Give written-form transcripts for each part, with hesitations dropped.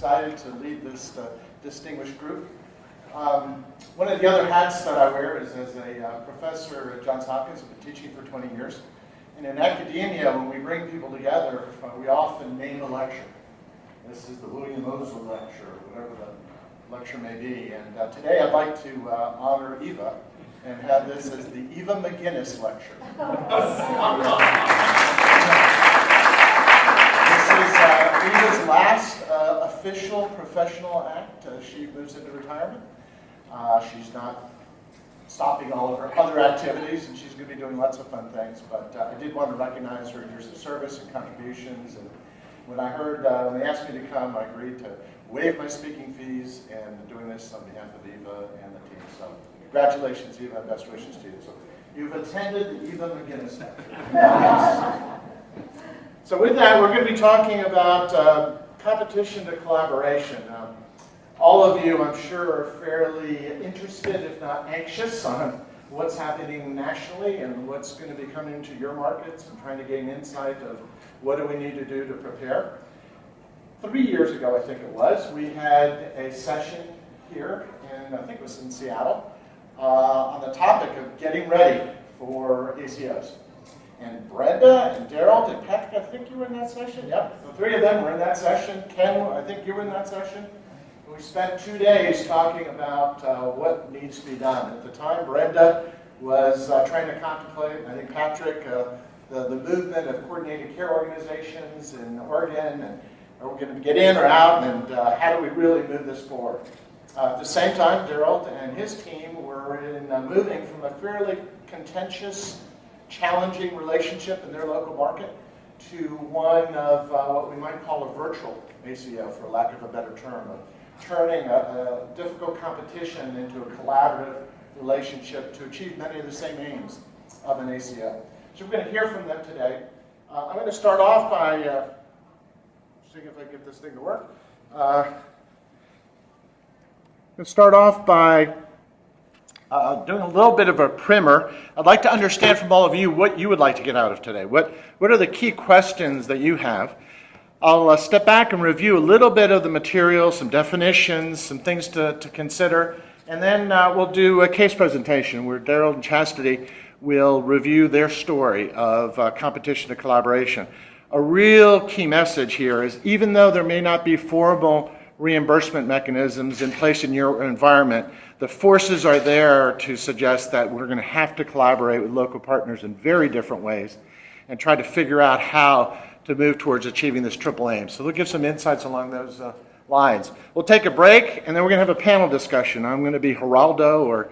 excited to lead this distinguished group. One of the other hats that I wear is as a professor at Johns Hopkins. I've been teaching for 20 years. And in academia, when we bring people together, we often name a lecture. This is the William Moser lecture, or whatever the lecture may be. And today I'd like to honor Eva and have this as the Eva McGinnis lecture. This is Eva's last official professional act. She moves into retirement. She's not stopping all of her other activities, and she's going to be doing lots of fun things. But I did want to recognize her years of service and contributions. And when I heard, when they asked me to come, I agreed to waive my speaking fees and doing this on behalf of Eva and the team. So congratulations, Eva, and best wishes to you. So you've attended the Eva McGinnis lecture. So with that, we're going to be talking about competition to collaboration. All of you, I'm sure, are fairly interested, if not anxious, on what's happening nationally and what's going to be coming to your markets and trying to gain insight of what do we need to do to prepare. 3 years ago, I think it was, we had a session here, and I think it was in Seattle, on the topic of getting ready for ACOs. And Brenda and Daryl and Patrick, I think you were in that session? Yep, the three of them were in that session. Ken, I think you were in that session. We spent 2 days talking about what needs to be done. At the time, Brenda was trying to contemplate, I think Patrick, the movement of coordinated care organizations in Oregon, and are we going to get in or out, and how do we really move this forward? At the same time, Daryl and his team were in moving from a fairly contentious, challenging relationship in their local market to one of what we might call a virtual ACO, for lack of a better term, of turning a difficult competition into a collaborative relationship to achieve many of the same aims of an ACO. So we're going to hear from them today. I'm going to start off by seeing if I can get this thing to work. I'm going to start off by doing a little bit of a primer. I'd like to understand from all of you what you would like to get out of today. What are the key questions that you have? I'll step back and review a little bit of the material, some definitions, some things to consider, and then we'll do a case presentation where Daryl and Chastity will review their story of competition to collaboration. A real key message here is even though there may not be formal reimbursement mechanisms in place in your environment, the forces are there to suggest that we're going to have to collaborate with local partners in very different ways and try to figure out how to move towards achieving this triple aim. So we'll give some insights along those lines. We'll take a break, and then we're going to have a panel discussion. I'm going to be Geraldo or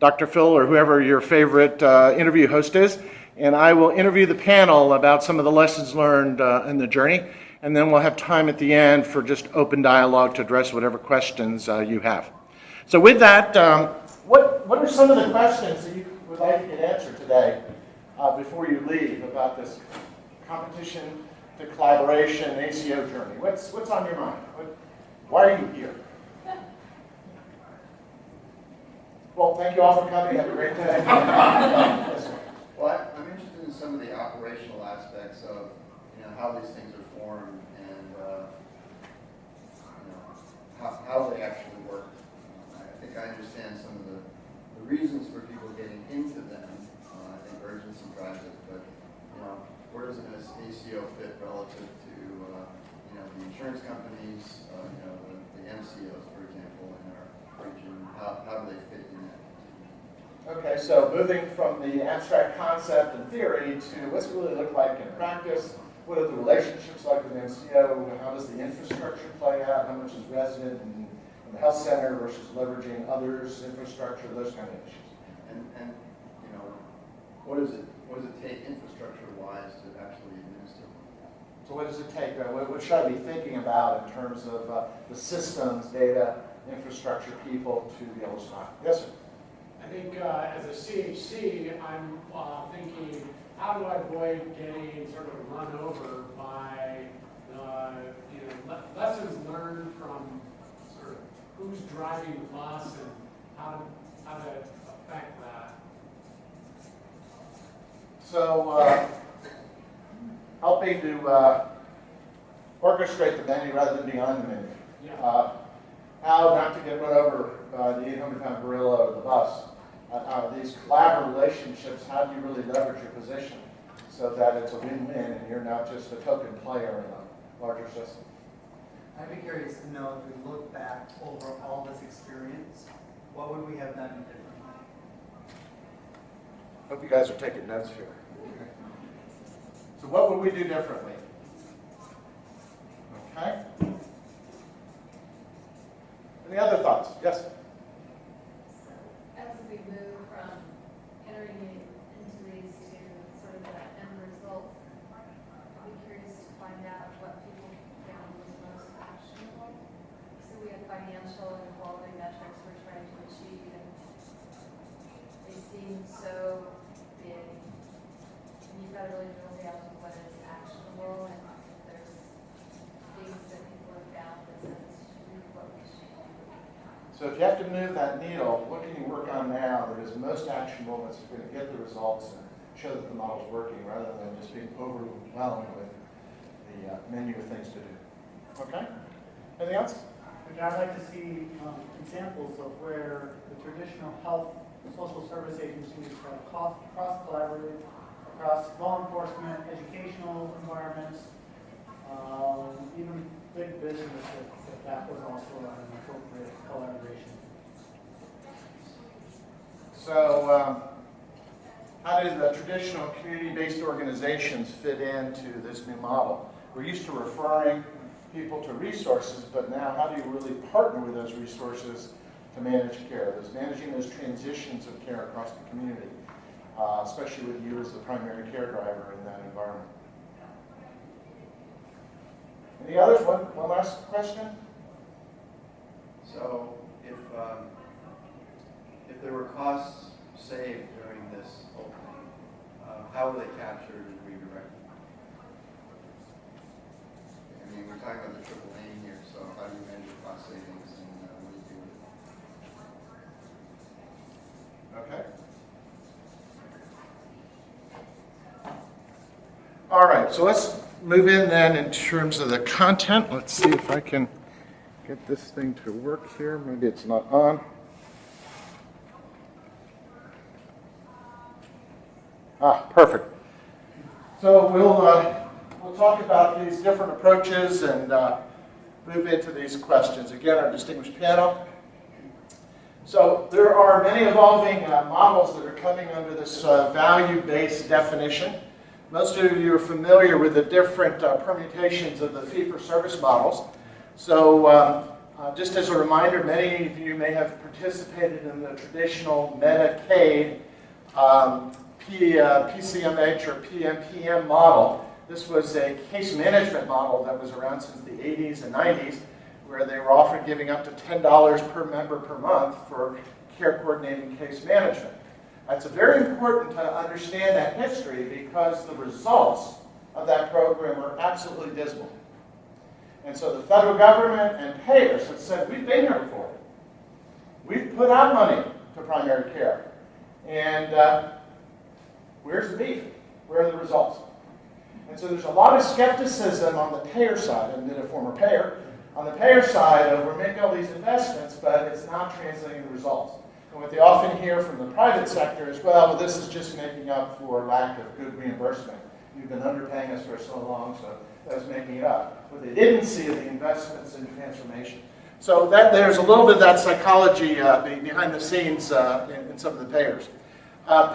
Dr. Phil or whoever your favorite interview host is, and I will interview the panel about some of the lessons learned in the journey, and then we'll have time at the end for just open dialogue to address whatever questions you have. So with that, what are some of the questions that you would like to get answered today before you leave about this competition to collaboration ACO journey? What's on your mind? Why are you here? Well, thank you all for coming. Have a great day. Well, I'm interested in some of the operational aspects of how these things are formed and how they actually work. I think I understand some of the reasons for people getting into them. I think urgency drives it, but where does an ACO fit relative to the insurance companies, the MCOs, for example, in our region? How do they fit in that? Okay, so moving from the abstract concept and theory to what's it really look like in practice. What are the relationships like with MCO? How does the infrastructure play out? How much is resident in the health center versus leveraging others' infrastructure? Those kind of issues. And what does it take infrastructure-wise to actually administer? So what does it take? What should I be thinking about in terms of the systems, data, infrastructure, people to be able to stop? Yes, sir. I think as a CHC, I'm thinking, how do I avoid getting sort of run over by lessons learned from sort of who's driving the bus and how to affect that? So helping to orchestrate the menu rather than be on the menu. Yeah. How not to get run over by the 800-pound gorilla or the bus. These collaborative relationships, how do you really leverage your position so that it's a win-win and you're not just a token player in a larger system? I'd be curious to know if we look back over all this experience, what would we have done differently? Hope you guys are taking notes here. So what would we do differently? Okay. Any other thoughts? Yes? As we move from entering into these to sort of the end result, I'd be curious to find out what people found was most actionable. So we have financial and quality metrics we're trying to achieve, and they seem so big. And you've got to really drill down to what is actionable, and if there's things that people have found that says what we should do. So if you have to move that needle, what can you work on now that is most actionable, that's going to get the results and show that the model's working, rather than just being overwhelmed with the menu of things to do? Okay? Anything else? I'd like to see examples of where the traditional health and social service agencies have cross-collaborated across law enforcement, educational environments, even big business, if that was also an appropriate collaboration. So how do the traditional community-based organizations fit into this new model? We're used to referring people to resources, but now how do you really partner with those resources to manage care? Managing those transitions of care across the community, especially with you as the primary care driver in that environment. Any others? One last question? So if there were costs saved during this opening, how were they captured and redirected? I mean, we're talking about the triple aim here, so how do you measure cost savings and what do you do with it? Okay. All right, so let's move in then in terms of the content. Let's see if I can get this thing to work here. Maybe it's not on. Perfect. So we'll talk about these different approaches and move into these questions. Again, our distinguished panel. So there are many evolving models that are coming under this value-based definition. Most of you are familiar with the different permutations of the fee-for-service models. So just as a reminder, many of you may have participated in the traditional Medicaid PCMH or PMPM model. This was a case management model that was around since the 80s and 90s, where they were often giving up to $10 per member per month for care coordinating case management. It's very important to understand that history because the results of that program are absolutely dismal. And so the federal government and payers have said, we've been here before. We've put out money to primary care. And where's the beef? Where are the results? And so there's a lot of skepticism on the payer side. I've been a former payer. On the payer side, we're making all these investments, but it's not translating the results. And what they often hear from the private sector is, well, this is just making up for lack of good reimbursement. You've been underpaying us for so long, so that's making it up. What they didn't see are the investments in transformation. So there's a little bit of that psychology behind the scenes in some of the payers.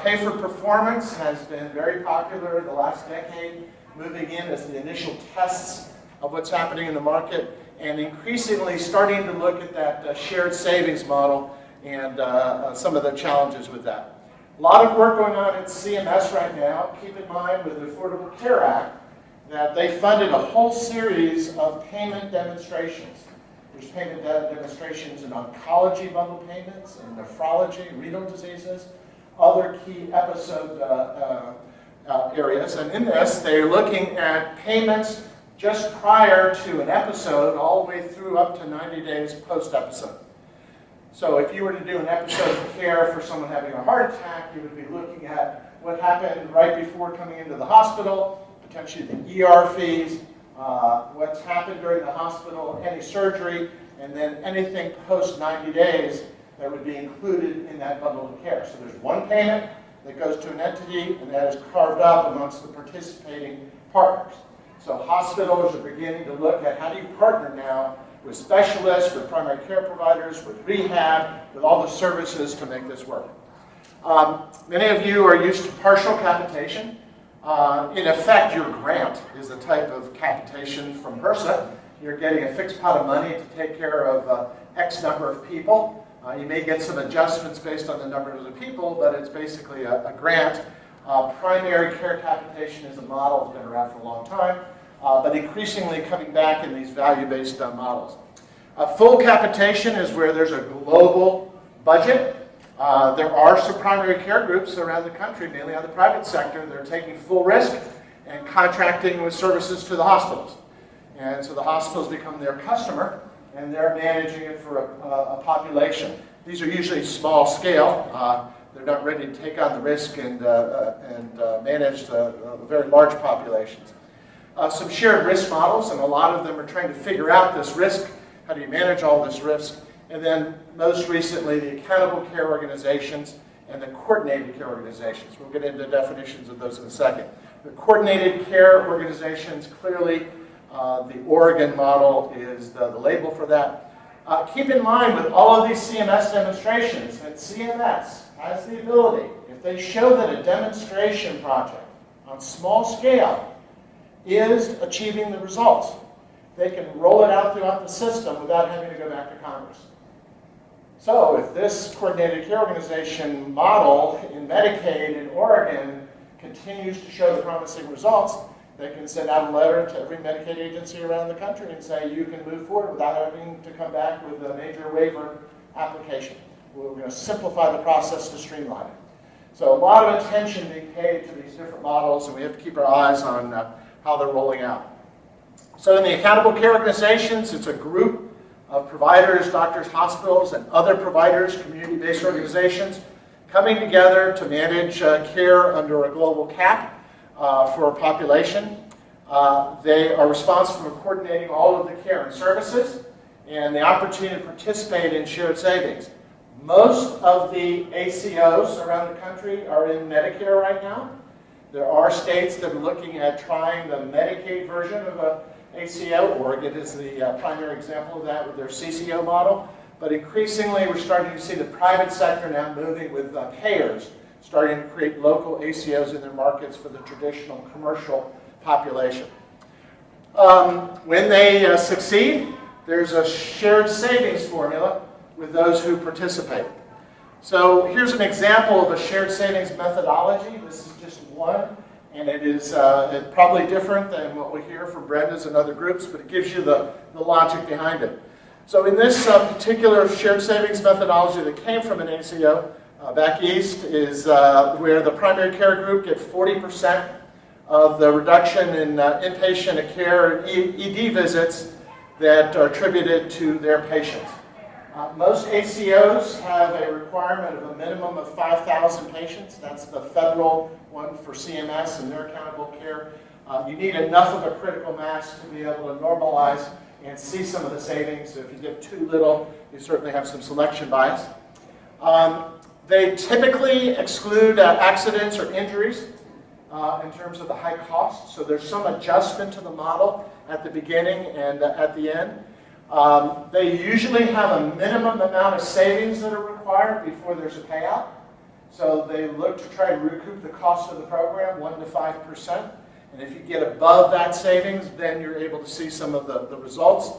Pay for performance has been very popular in the last decade, moving in as the initial tests of what's happening in the market, and increasingly starting to look at that shared savings model and some of the challenges with that. A lot of work going on at CMS right now. Keep in mind with the Affordable Care Act that they funded a whole series of payment demonstrations. There's payment demonstrations in oncology bundle payments, in nephrology, renal diseases, other key episode areas. And in this, they're looking at payments just prior to an episode all the way through up to 90 days post-episode. So if you were to do an episode of care for someone having a heart attack, you would be looking at what happened right before coming into the hospital, potentially the ER fees, what's happened during the hospital, any surgery, and then anything post 90 days that would be included in that bundle of care. So there's one payment that goes to an entity, and that is carved up amongst the participating partners. So hospitals are beginning to look at how do you partner now with specialists, with primary care providers, with rehab, with all the services to make this work. Many of you are used to partial capitation. In effect, your grant is a type of capitation from HRSA. You're getting a fixed pot of money to take care of X number of people. You may get some adjustments based on the numbers of people, but it's basically a grant. Primary care capitation is a model that's been around for a long time, but increasingly coming back in these value-based models. Full capitation is where there's a global budget. There are some primary care groups around the country, mainly on the private sector, that are taking full risk and contracting with services to the hospitals. And so the hospitals become their customer, and they're managing it for a population. These are usually small scale. They're not ready to take on the risk and manage the very large populations. Some shared risk models, and a lot of them are trying to figure out this risk. How do you manage all this risk? And then most recently, the accountable care organizations and the coordinated care organizations. We'll get into definitions of those in a second. The coordinated care organizations, clearly the Oregon model is the label for that. Keep in mind with all of these CMS demonstrations that CMS has the ability, if they show that a demonstration project on small scale is achieving the results, they can roll it out throughout the system without having to go back to Congress. So if this coordinated care organization model in Medicaid in Oregon continues to show the promising results, they can send out a letter to every Medicaid agency around the country and say you can move forward without having to come back with a major waiver application. We're going to simplify the process to streamline it. So a lot of attention being paid to these different models, and we have to keep our eyes on how they're rolling out. So in the accountable care organizations, it's a group of providers, doctors, hospitals, and other providers, community-based organizations, coming together to manage care under a global cap for a population. They are responsible for coordinating all of the care and services and the opportunity to participate in shared savings. Most of the ACOs around the country are in Medicare right now. There are states that are looking at trying the Medicaid version of a ACO. Oregon is the primary example of that with their CCO model. But increasingly, we're starting to see the private sector now moving with payers, starting to create local ACOs in their markets for the traditional commercial population. When they succeed, there's a shared savings formula with those who participate. So here's an example of a shared savings methodology. This is just one. And it is probably different than what we hear from Brenda's and other groups, but it gives you the logic behind it. So in this particular shared savings methodology that came from an ACO back east is where the primary care group gets 40% of the reduction in inpatient care ED visits that are attributed to their patients. Most ACOs have a requirement of a minimum of 5,000 patients. That's the federal one for CMS and their accountable care. You need enough of a critical mass to be able to normalize and see some of the savings. So if you give too little, you certainly have some selection bias. They typically exclude accidents or injuries in terms of the high cost. So there's some adjustment to the model at the beginning and at the end. They usually have a minimum amount of savings that are required before there's a payout. So they look to try to recoup the cost of the program, 1% to 5%. And if you get above that savings, then you're able to see some of the results.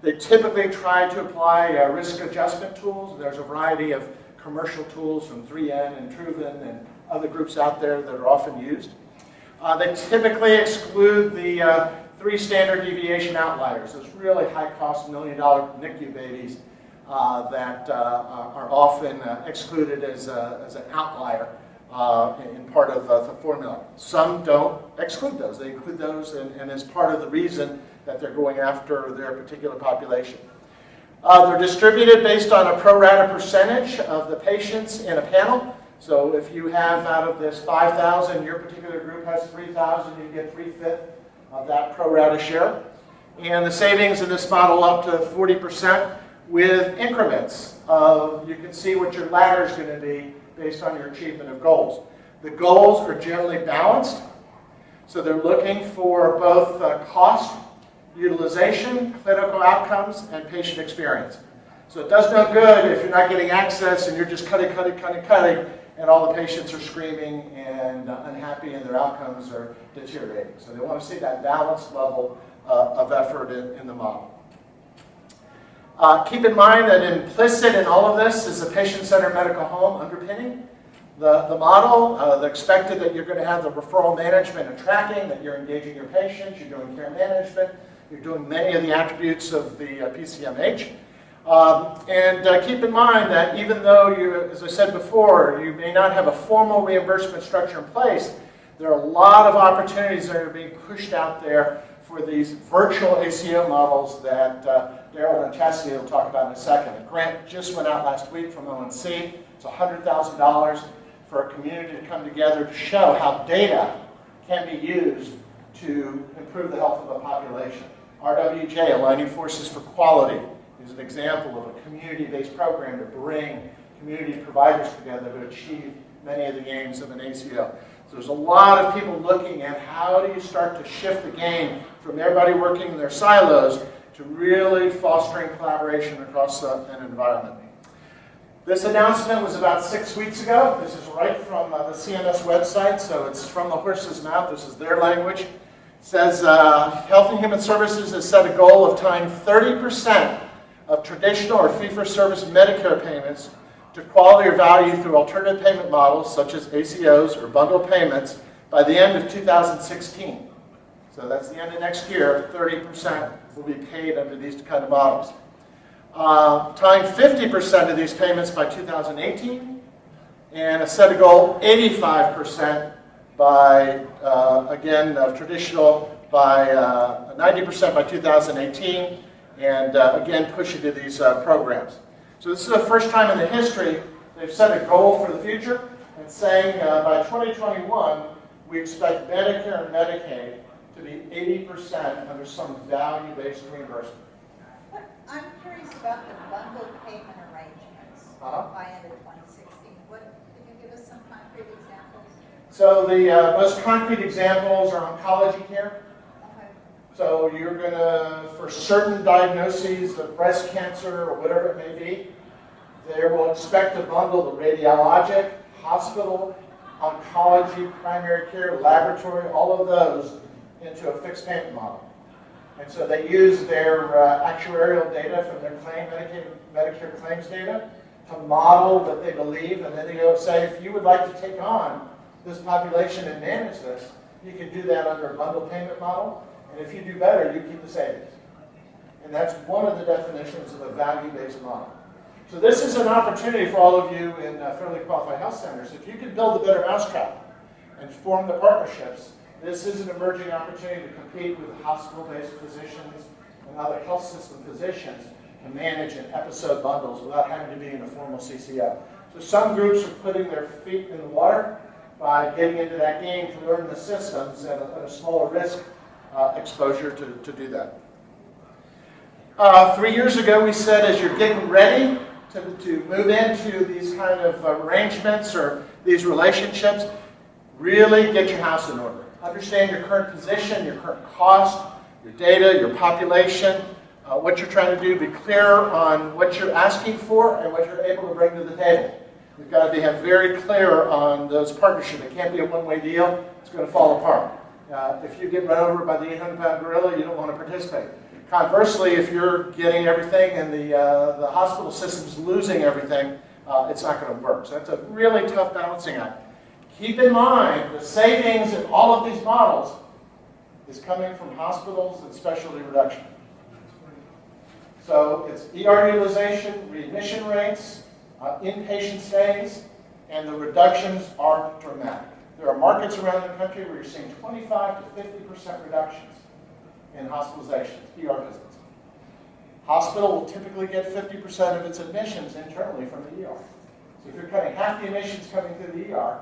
They typically try to apply risk adjustment tools. There's a variety of commercial tools from 3N and Truven and other groups out there that are often used. They typically exclude the 3 standard deviation outliers, those really high-cost $1 million NICU babies that are often excluded as an outlier in part of the formula. Some don't exclude those. They include those and as part of the reason that they're going after their particular population. They're distributed based on a pro rata percentage of the patients in a panel. So if you have out of this 5,000, your particular group has 3,000, you get 3/5 of that pro rata share. And the savings in this model up to 40% with increments. You can see what your ladder is going to be based on your achievement of goals. The goals are generally balanced. So they're looking for both cost, utilization, clinical outcomes, and patient experience. So it does no good if you're not getting access and you're just cutting, and all the patients are screaming and unhappy and their outcomes are deteriorating. So they want to see that balanced level of effort in the model. Keep in mind that implicit in all of this is a patient-centered medical home underpinning the model. They're expected that you're going to have the referral management and tracking, that you're engaging your patients, you're doing care management, you're doing many of the attributes of the PCMH. Keep in mind that even though you, as I said before, you may not have a formal reimbursement structure in place, there are a lot of opportunities that are being pushed out there for these virtual ACO models that Daryl and Chastity will talk about in a second. A grant just went out last week from ONC. It's $100,000 for a community to come together to show how data can be used to improve the health of the population. RWJ, Aligning Forces for Quality, is an example of a community-based program to bring community providers together to achieve many of the aims of an ACO. So there's a lot of people looking at how do you start to shift the game from everybody working in their silos to really fostering collaboration across an environment. This announcement was about 6 weeks ago. This is right from the CMS website, so it's from the horse's mouth. This is their language. It says, Health and Human Services has set a goal of tying 30% of traditional or fee-for-service Medicare payments to quality or value through alternative payment models such as ACOs or bundled payments by the end of 2016. So that's the end of next year, 30% will be paid under these kind of models. Tying 50% of these payments by 2018, and a set a goal 85% by, again, traditional by 90% by 2018, and again, push into these programs. So this is the first time in the history they've set a goal for the future and saying by 2021, we expect Medicare and Medicaid to be 80% under some value-based reimbursement. I'm curious about the bundled payment arrangements by end of 2016. Can you give us some concrete examples? So the most concrete examples are oncology care. Okay. So you're going to, for certain diagnoses of breast cancer or whatever it may be, they will expect to bundle the radiologic, hospital, oncology, primary care, laboratory, all of those into a fixed payment model. And so they use their actuarial data from their Medicare claims data to model what they believe, and then they go say, if you would like to take on this population and manage this, you can do that under a bundled payment model, and if you do better, you keep the savings. And that's one of the definitions of a value-based model. So this is an opportunity for all of you in federally qualified health centers. If you can build a better mousetrap and form the partnerships, this is an emerging opportunity to compete with hospital-based physicians and other health system physicians to manage in episode bundles without having to be in a formal CCO. So some groups are putting their feet in the water by getting into that game to learn the systems at a smaller risk exposure to do that. 3 years ago, we said as you're getting ready to move into these kind of arrangements or these relationships, really get your house in order. Understand your current position, your current cost, your data, your population, what you're trying to do. Be clear on what you're asking for and what you're able to bring to the table. We've got to have very clear on those partnerships. It can't be a one-way deal. It's going to fall apart. If you get run over by the 800-pound gorilla, you don't want to participate. Conversely, if you're getting everything and the hospital system's losing everything, it's not going to work. So that's a really tough balancing act. Keep in mind, the savings in all of these models is coming from hospitals and specialty reduction. So it's ER utilization, readmission rates, inpatient stays, and the reductions are dramatic. There are markets around the country where you're seeing 25 to 50% reductions in hospitalizations, ER visits. Hospital will typically get 50% of its admissions internally from the ER. So if you're cutting half the admissions coming through the ER,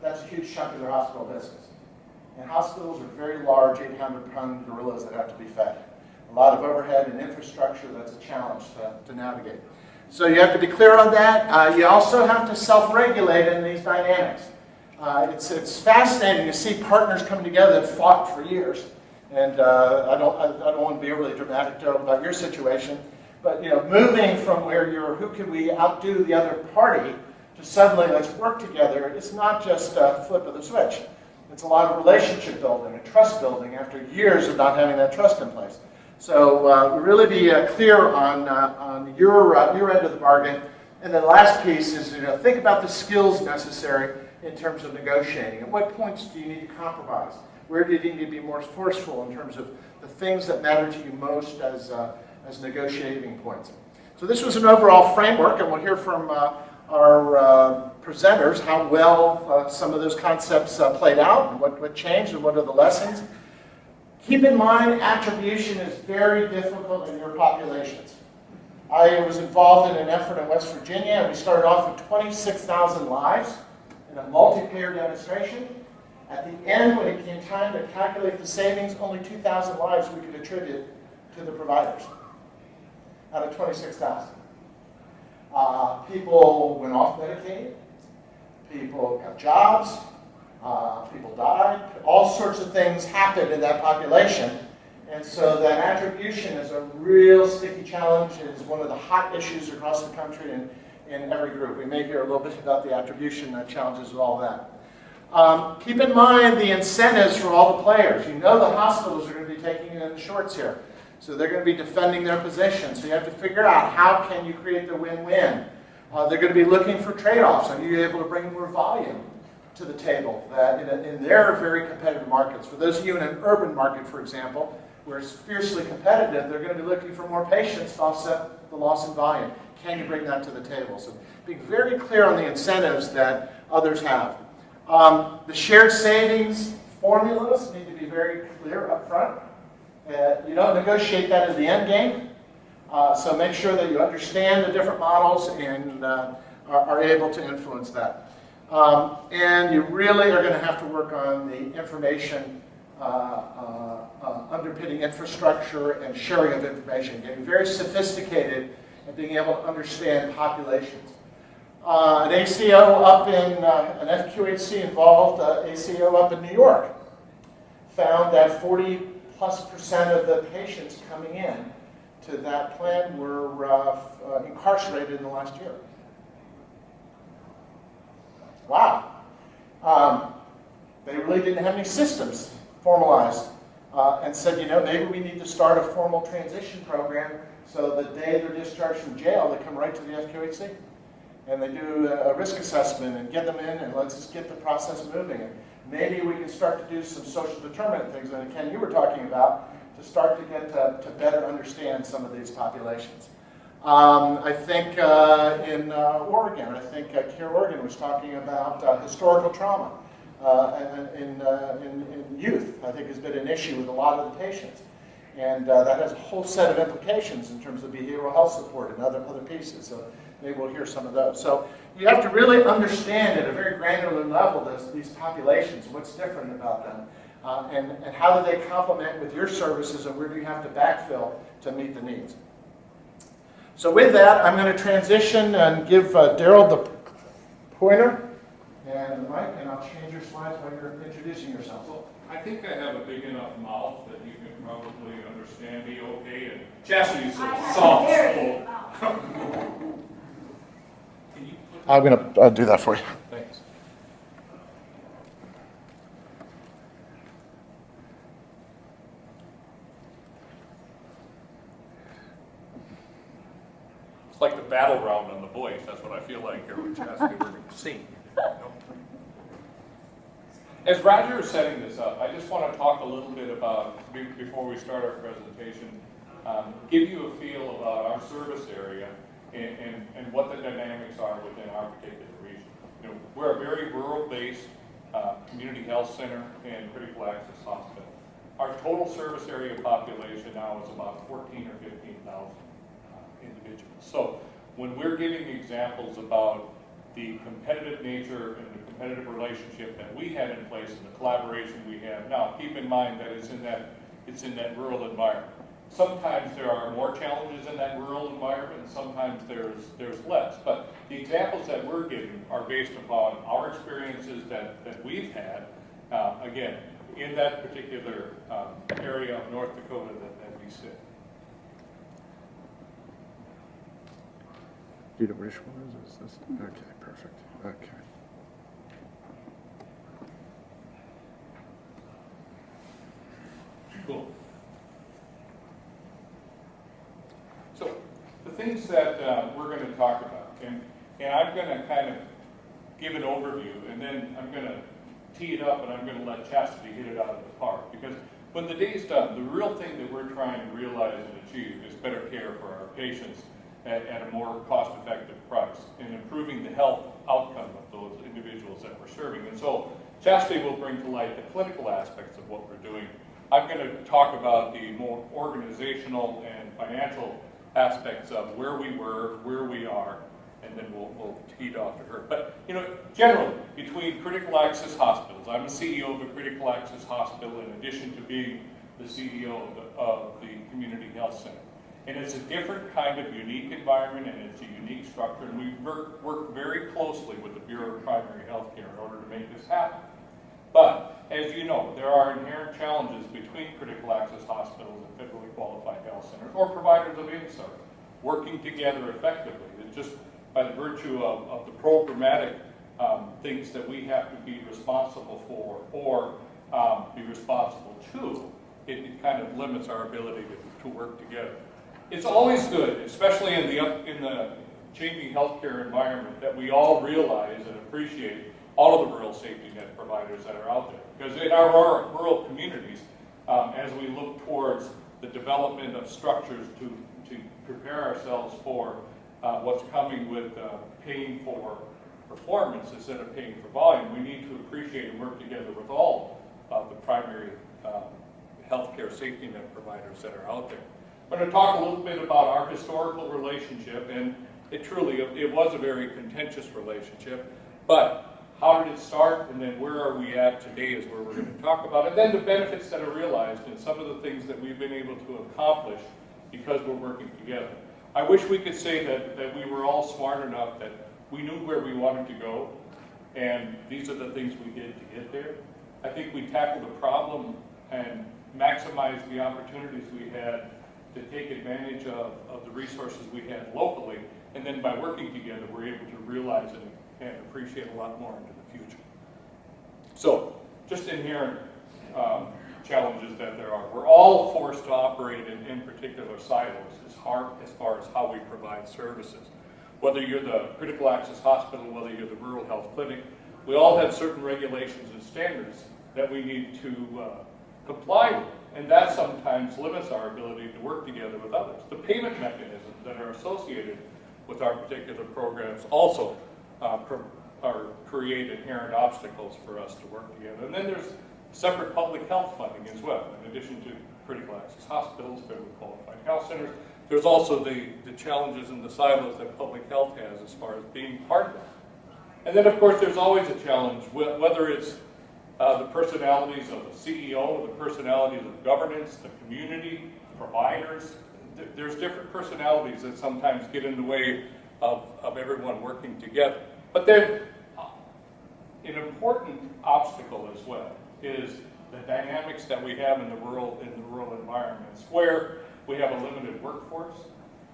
that's a huge chunk of their hospital business. And hospitals are very large, 800-pound gorillas that have to be fed. a lot of overhead and infrastructure that's a challenge to navigate. So you have to be clear on that. You also have to self-regulate in these dynamics. It's fascinating to see partners come together that fought for years. And I don't want to be overly dramatic, Daryl, about your situation, but moving from where you're who can we outdo the other party to suddenly let's work together. It's not just a flip of the switch. It's a lot of relationship building and trust building after years of not having that trust in place. So really be clear on your end of the bargain. And then the last piece is think about the skills necessary in terms of negotiating. At what points do you need to compromise? Where do you need to be more forceful in terms of the things that matter to you most as negotiating points? So this was an overall framework, and we'll hear from our presenters how well some of those concepts played out and what changed and what are the lessons. Keep in mind, attribution is very difficult in your populations. I was involved in an effort in West Virginia, and we started off with 26,000 lives in a multi-payer demonstration. At the end, when it came time to calculate the savings, only 2,000 lives we could attribute to the providers out of 26,000. People went off Medicaid, people got jobs, people died, all sorts of things happened in that population. And so that attribution is a real sticky challenge. It is one of the hot issues across the country and in every group. We may hear a little bit about the attribution challenges with all that. Keep in mind the incentives for all the players. The hospitals are going to be taking in the shorts here. So they're going to be defending their position. So you have to figure out how can you create the win-win. They're going to be looking for trade-offs. Are you able to bring more volume to the table that in their very competitive markets? For those of you in an urban market, for example, where it's fiercely competitive, they're going to be looking for more patients to offset the loss in volume. Can you bring that to the table? So being very clear on the incentives that others have. The shared savings formulas need to be very clear up front. You don't negotiate that as the end game. So make sure that you understand the different models and are able to influence that. And you really are going to have to work on the information underpinning infrastructure and sharing of information, getting very sophisticated and being able to understand populations. An ACO up in, an FQHC involved ACO up in New York found that 40+% of the patients coming in to that plan were incarcerated in the last year. Wow. They really didn't have any systems formalized and said, maybe we need to start a formal transition program so the day they're discharged from jail, they come right to the FQHC. And they do a risk assessment and get them in and let's just get the process moving. And maybe we can start to do some social determinant things that, Ken, you were talking about, to start to get to better understand some of these populations. I think in Oregon, Care Oregon was talking about historical trauma in youth. I think has been an issue with a lot of the patients. And that has a whole set of implications in terms of behavioral health support and other pieces. So maybe we'll hear some of those. So you have to really understand at a very granular level these populations, what's different about them, and how do they complement with your services and where do you have to backfill to meet the needs. So with that, I'm going to transition and give Daryl the pointer and the mic, and I'll change your slides while you're introducing yourself. Well, I think I have a big enough mouth that you can probably understand me okay, and Chastity's so soft. Can you put I'm going to do that for you. Thanks. It's like the battleground on The Voice. That's what I feel like here with Chastity. We're going to sing. As Roger is setting this up, I just want to talk a little bit about, before we start our presentation, give you a feel about our service area and what the dynamics are within our particular region. We're a very rural-based community health center and critical access hospital. Our total service area population now is about 14 or 15,000 individuals. So when we're giving examples about the competitive nature and the competitive relationship that we have in place and the collaboration we have now, keep in mind that it's in that rural environment. sometimes there are more challenges in that rural environment, and sometimes there's less. But the examples that we're giving are based upon our experiences that we've had, again, in that particular area of North Dakota that we sit. Do you know which one is this? Okay, perfect. Okay. Cool. So the things that we're going to talk about, and I'm going to kind of give an overview, and then I'm going to tee it up, and I'm going to let Chastity hit it out of the park. Because when the day's done, the real thing that we're trying to realize and achieve is better care for our patients at a more cost-effective price, and improving the health outcome of those individuals that we're serving. And so Chastity will bring to light the clinical aspects of what we're doing. I'm going to talk about the more organizational and financial aspects of where we were, where we are, and then we'll tee it off to her. But, you know, generally, between critical access hospitals, I'm the CEO of a critical access hospital in addition to being the CEO of the community health center. And it's a different kind of unique environment, and it's a unique structure, and we work very closely with the Bureau of Primary Health Care in order to make this happen. But, as you know, there are inherent challenges between critical access hospitals and federally qualified health centers, or providers of any sort, working together effectively. It's just by the virtue of the programmatic things that we have to be responsible for, or be responsible to, it kind of limits our ability to work together. It's always good, especially in the changing healthcare environment, that we all realize and appreciate all of the rural safety net providers that are out there. Because in our rural communities, as we look towards the development of structures to prepare ourselves for what's coming with paying for performance instead of paying for volume, we need to appreciate and work together with all of the primary healthcare safety net providers that are out there. I'm going to talk a little bit about our historical relationship, and it was a very contentious relationship, but how did it start, and then where are we at today is where we're going to talk about, and then the benefits that are realized and some of the things that we've been able to accomplish because we're working together. I wish we could say that we were all smart enough that we knew where we wanted to go, and these are the things we did to get there. I think we tackled the problem and maximized the opportunities we had to take advantage of the resources we had locally, and then by working together, we're able to realize and appreciate a lot more into the future. So, just inherent challenges that there are. We're all forced to operate in particular silos as far as how we provide services. Whether you're the critical access hospital, whether you're the rural health clinic, we all have certain regulations and standards that we need to comply with. And that sometimes limits our ability to work together with others. The payment mechanisms that are associated with our particular programs also create inherent obstacles for us to work together. And then there's separate public health funding as well. In addition to critical access hospitals, federally qualified health centers, there's also the challenges and the silos that public health has as far as being part of that. And then, of course, there's always a challenge, whether it's the personalities of the CEO, the personalities of governance, the community, providers. There's different personalities that sometimes get in the way of everyone working together. But then, an important obstacle as well is the dynamics that we have in the rural environments, where we have a limited workforce.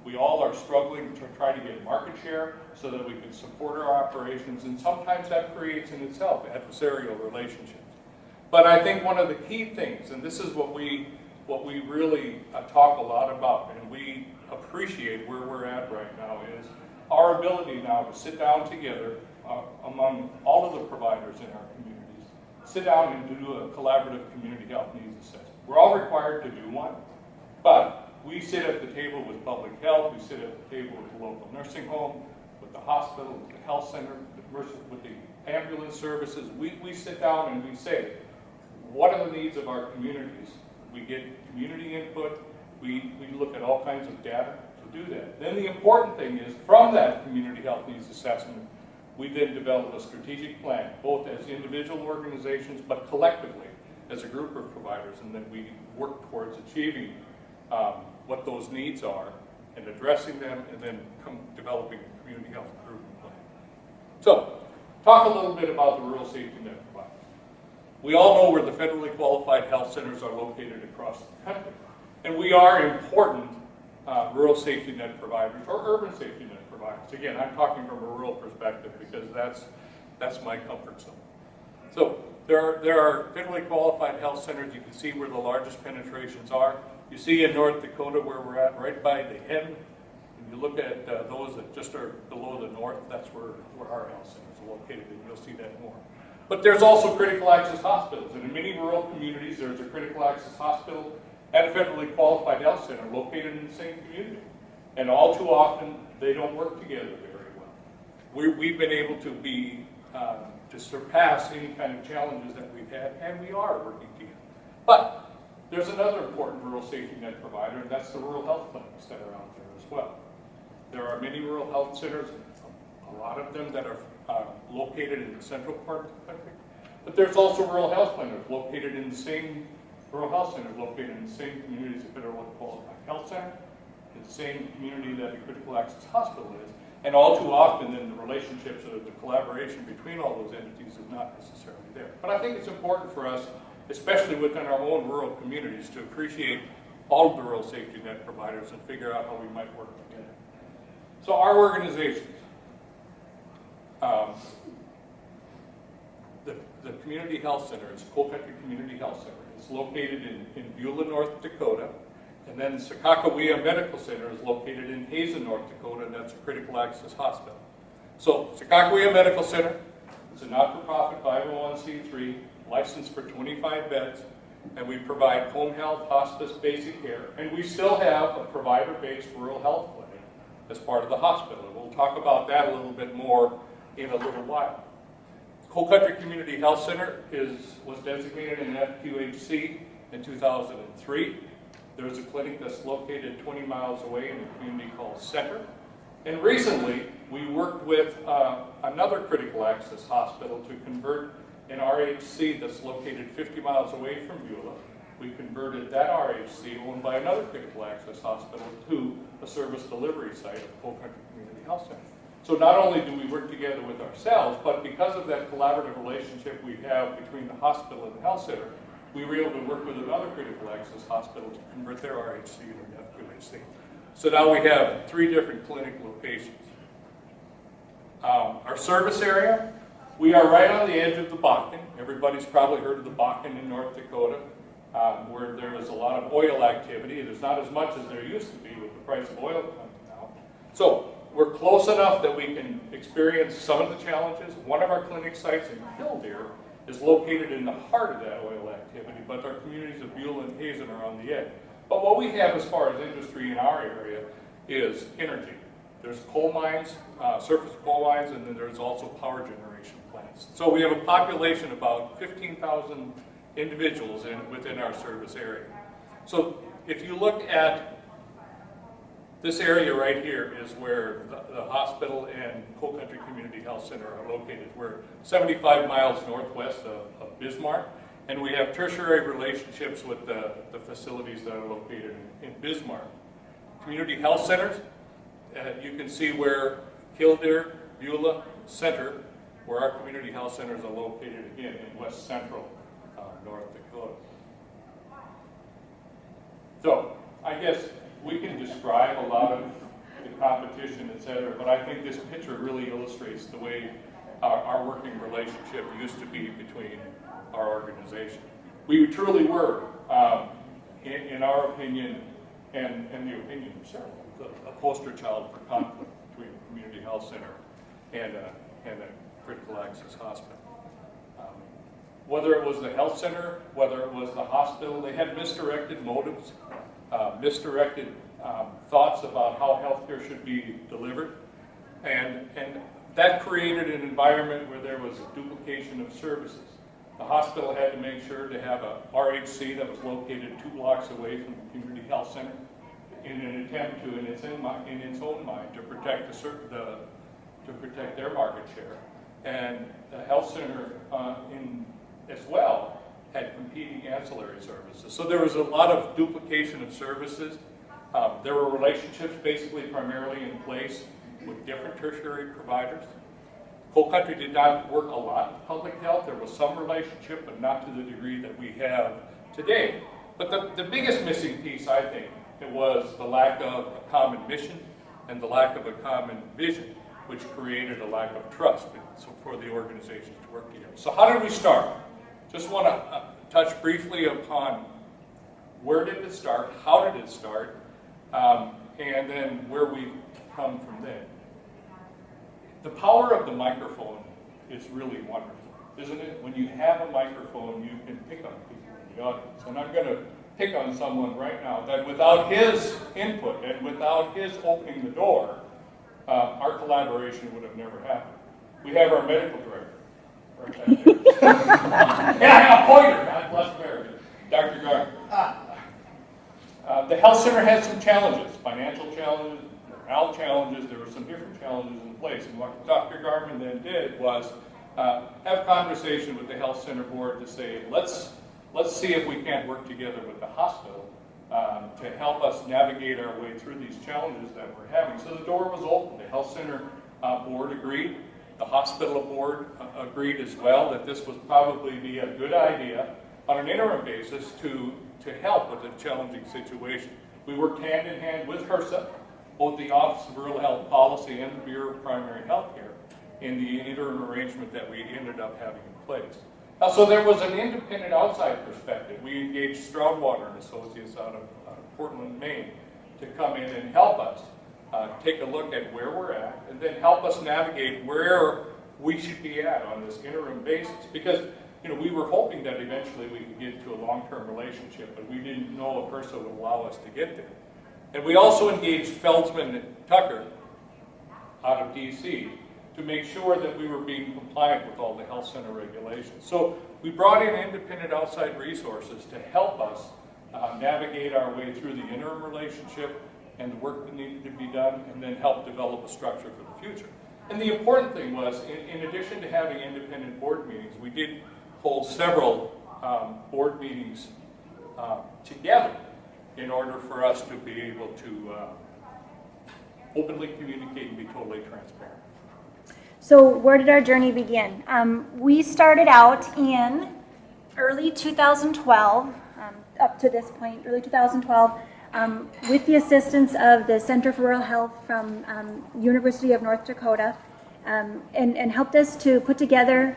We all are struggling to try to get market share so that we can support our operations, and sometimes that creates in itself adversarial relationships. But I think one of the key things, and this is what we really talk a lot about, and we appreciate where we're at right now, is our ability now to sit down together among all of the providers in our communities, sit down and do a collaborative community health needs assessment. We're all required to do one, but we sit at the table with public health, we sit at the table with the local nursing home, with the hospital, with the health center, with the ambulance services. We sit down and we say, what are the needs of our communities? We get community input, we look at all kinds of data to do that. Then the important thing is, from that community health needs assessment, we then develop a strategic plan, both as individual organizations, but collectively as a group of providers, and then we work towards achieving what those needs are and addressing them, and then developing a community health improvement plan. So, talk a little bit about the rural safety net providers. We all know where the federally qualified health centers are located across the country. And we are important rural safety net providers or urban safety net providers. Again, I'm talking from a rural perspective because that's my comfort zone. So there are federally qualified health centers. You can see where the largest penetrations are. You see in North Dakota where we're at, right by the end. When you look at those that just are below the north, that's where our health centers are located, and you'll see that more. But there's also critical access hospitals, and in many rural communities, there's a critical access hospital and a federally qualified health center located in the same community. And all too often, they don't work together very well. We've been able to to surpass any kind of challenges that we've had, and we are working together. But there's another important rural safety net provider, and that's the rural health clinics that are out there as well. There are many rural health centers, a lot of them that are located in the central part of the country. But there's also rural health clinics located in the same rural health centers located in the same community as a federally qualified health center, in the same community that a critical access hospital is. And all too often, then the relationships or the collaboration between all those entities is not necessarily there. But I think it's important for us, especially within our own rural communities, to appreciate all of the rural safety net providers and figure out how we might work together. So our organizations, the Community Health Center is Coal Country Community Health Center. It's located in Beulah, North Dakota. And then Sakakawea Medical Center is located in Hazen, North Dakota, and that's a critical access hospital. So Sakakawea Medical Center is a not-for-profit 501c3, licensed for 25 beds, and we provide home health, hospice, basic care, and we still have a provider-based rural health clinic as part of the hospital. And we'll talk about that a little bit more in a little while. Coal Country Community Health Center was designated an FQHC in 2003. There's a clinic that's located 20 miles away in a community called Center. And recently, we worked with another critical access hospital to convert an RHC that's located 50 miles away from Beulah. We converted that RHC, owned by another critical access hospital, to a service delivery site of Coal Country Community Health Center. So not only do we work together with ourselves, but because of that collaborative relationship we have between the hospital and the health center, we were able to work with another critical access hospital to convert their RHC to an FQHC. So now we have 3 different clinic locations. Our service area, we are right on the edge of the Bakken. Everybody's probably heard of the Bakken in North Dakota, where there is a lot of oil activity. There's not as much as there used to be with the price of oil coming down. So we're close enough that we can experience some of the challenges. One of our clinic sites in Killdeer is located in the heart of that oil activity, but our communities of Beulah and Hazen are on the edge. But what we have as far as industry in our area is energy. There's coal mines, surface coal mines, and then there's also power generation plants. So we have a population of about 15,000 individuals within our service area. So if you look at this area right here is where the hospital and Coal Country Community Health Center are located. We're 75 miles northwest of Bismarck, and we have tertiary relationships with the facilities that are located in Bismarck. Community health centers, you can see where Killdeer, Beulah, Center, where our community health centers are located again in west central North Dakota. So, I guess we can describe a lot of the competition, et cetera, but I think this picture really illustrates the way our working relationship used to be between our organization. We truly were, in our opinion, and the opinion of several, a poster child for conflict between a community health center and a critical access hospital. Whether it was the health center, whether it was the hospital, they had misdirected motives, misdirected thoughts about how healthcare should be delivered, and that created an environment where there was a duplication of services. The hospital had to make sure to have a RHC that was located 2 blocks away from the community health center in an attempt to, in its own mind, to protect to protect their market share. And the health center as well had competing ancillary services. So there was a lot of duplication of services. There were relationships basically primarily in place with different tertiary providers. Whole country did not work a lot with public health. There was some relationship, but not to the degree that we have today. But the biggest missing piece, I think, it was the lack of a common mission and the lack of a common vision, which created a lack of trust for the organizations to work together. So how did we start? Just want to touch briefly upon where did it start, how did it start, and then where we come from there. The power of the microphone is really wonderful, isn't it? When you have a microphone, you can pick on people in the audience. And I'm going to pick on someone right now that without his input and without his opening the door, our collaboration would have never happened. We have our medical director, right back there. Yeah, Pointer, God bless Mary, Dr. Gardner. The health center had some challenges, financial challenges, morale challenges. There were some different challenges in place. And what Dr. Garman then did was have conversation with the health center board to say, let's see if we can't work together with the hospital to help us navigate our way through these challenges that we're having. So the door was open. The health center board agreed. The hospital board agreed as well that this would probably be a good idea on an interim basis to help with a challenging situation. We worked hand in hand with HRSA, both the Office of Rural Health Policy and the Bureau of Primary Health Care, in the interim arrangement that we ended up having in place. So there was an independent outside perspective. We engaged Stroudwater and Associates out of Portland, Maine, to come in and help us take a look at where we're at, and then help us navigate where we should be at on this interim basis. Because we were hoping that eventually we could get to a long-term relationship, but we didn't know if HRSA would allow us to get there. And we also engaged Feldsman and Tucker out of DC to make sure that we were being compliant with all the health center regulations. So we brought in independent outside resources to help us navigate our way through the interim relationship and the work that needed to be done, and then help develop a structure for the future. And the important thing was, in addition to having independent board meetings, we did hold several board meetings together in order for us to be able to openly communicate and be totally transparent. So where did our journey begin? We started out in early 2012, up to this point, early 2012, with the assistance of the Center for Rural Health from University of North Dakota, and helped us to put together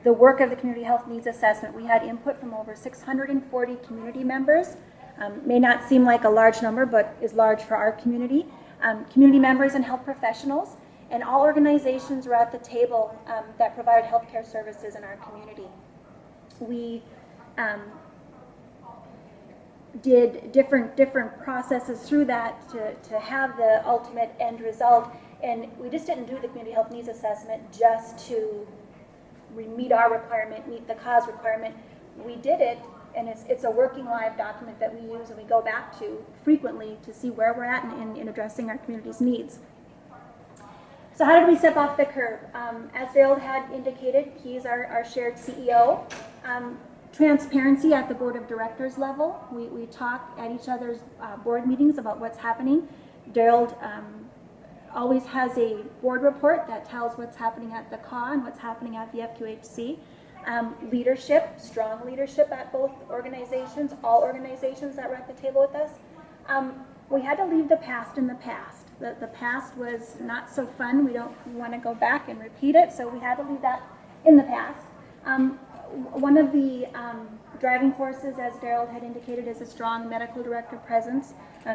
the work of the Community Health Needs Assessment. We had input from over 640 community members. May not seem like a large number, but is large for our community. Community members and health professionals, and all organizations were at the table that provide healthcare services in our community. We did different processes through that to have the ultimate end result, and we just didn't do the Community Health Needs Assessment just to meet our requirement, meet the cause requirement. We did it, and it's a working live document that we use and we go back to frequently to see where we're at in addressing our community's needs. So how did we step off the curve? As Dale had indicated, he's our shared CEO. Transparency at the board of directors level. We talk at each other's board meetings about what's happening. Daryl always has a board report that tells what's happening at the CAW and what's happening at the FQHC. Leadership, strong leadership at both organizations, all organizations that were at the table with us. We had to leave the past in the past. The past was not so fun. We want to go back and repeat it, so we had to leave that in the past. One of the driving forces, as Daryl had indicated, is a strong medical director presence.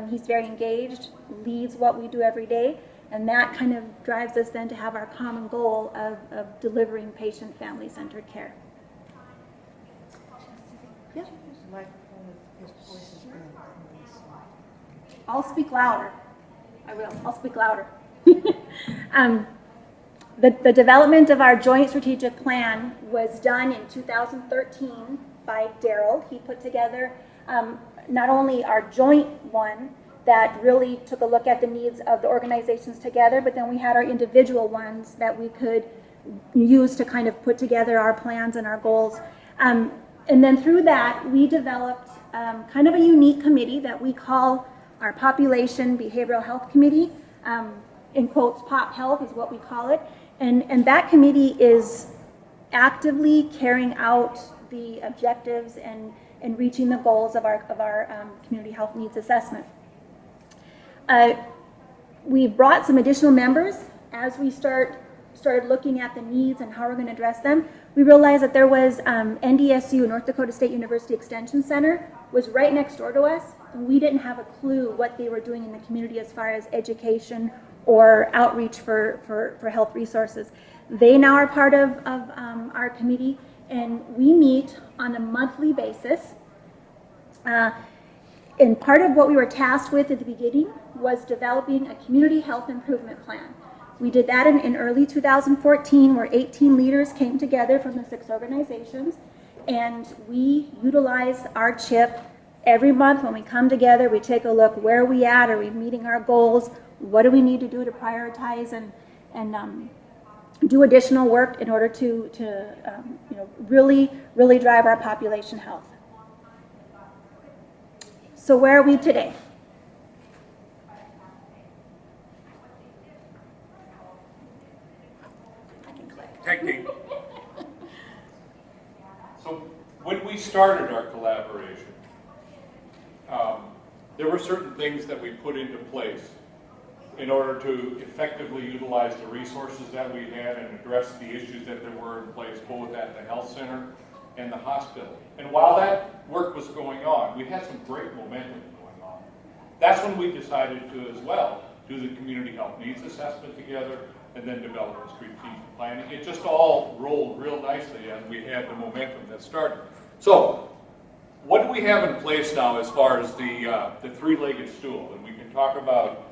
He's very engaged, leads what we do every day, and that kind of drives us then to have our common goal of delivering patient family-centered care. Yeah. I'll speak louder. I will. I'll speak louder. The development of our joint strategic plan was done in 2013 by Daryl. He put together not only our joint one that really took a look at the needs of the organizations together, but then we had our individual ones that we could use to kind of put together our plans and our goals. And then through that, we developed kind of a unique committee that we call our Population Behavioral Health Committee. In quotes, Pop Health is what we call it. And that committee is actively carrying out the objectives and reaching the goals of our community health needs assessment. We brought some additional members as we started looking at the needs and how we're going to address them. We realized that there was NDSU, North Dakota State University Extension Center, was right next door to us, and we didn't have a clue what they were doing in the community as far as education or outreach for health resources. They now are part of our committee, and we meet on a monthly basis. And part of what we were tasked with at the beginning was developing a community health improvement plan. We did that in early 2014, where 18 leaders came together from the 6 organizations, and we utilize our CHIP every month. When we come together, we take a look, where are we at? Are we meeting our goals? What do we need to do to prioritize and do additional work in order to really drive our population health? So where are we today? Technique. So when we started our collaboration, there were certain things that we put into place in order to effectively utilize the resources that we had and address the issues that there were in place both at the health center and the hospital. And while that work was going on, we had some great momentum going on. That's when we decided to, as well, do the community health needs assessment together and then develop a strategic planning. It just all rolled real nicely as we had the momentum that started. So, what do we have in place now as far as the three-legged stool? And we can talk about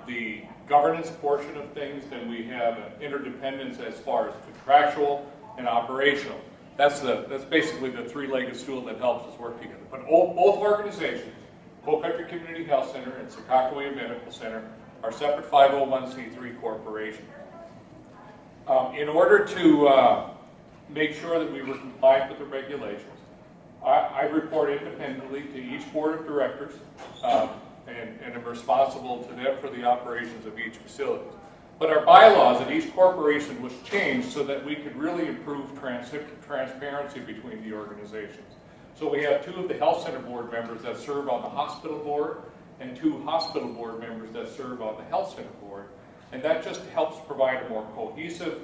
the governance portion of things, then we have interdependence as far as contractual and operational. That's basically the three-legged stool that helps us work together. But both organizations, Coal Country Community Health Center and Secaucus Medical Center, are separate 501c3 corporations. In order to make sure that we were compliant with the regulations, I report independently to each board of directors and am responsible to them for the operations of each facility. But our bylaws at each corporation was changed so that we could really improve transparency between the organizations. So we have 2 of the health center board members that serve on the hospital board and 2 hospital board members that serve on the health center board. And that just helps provide a more cohesive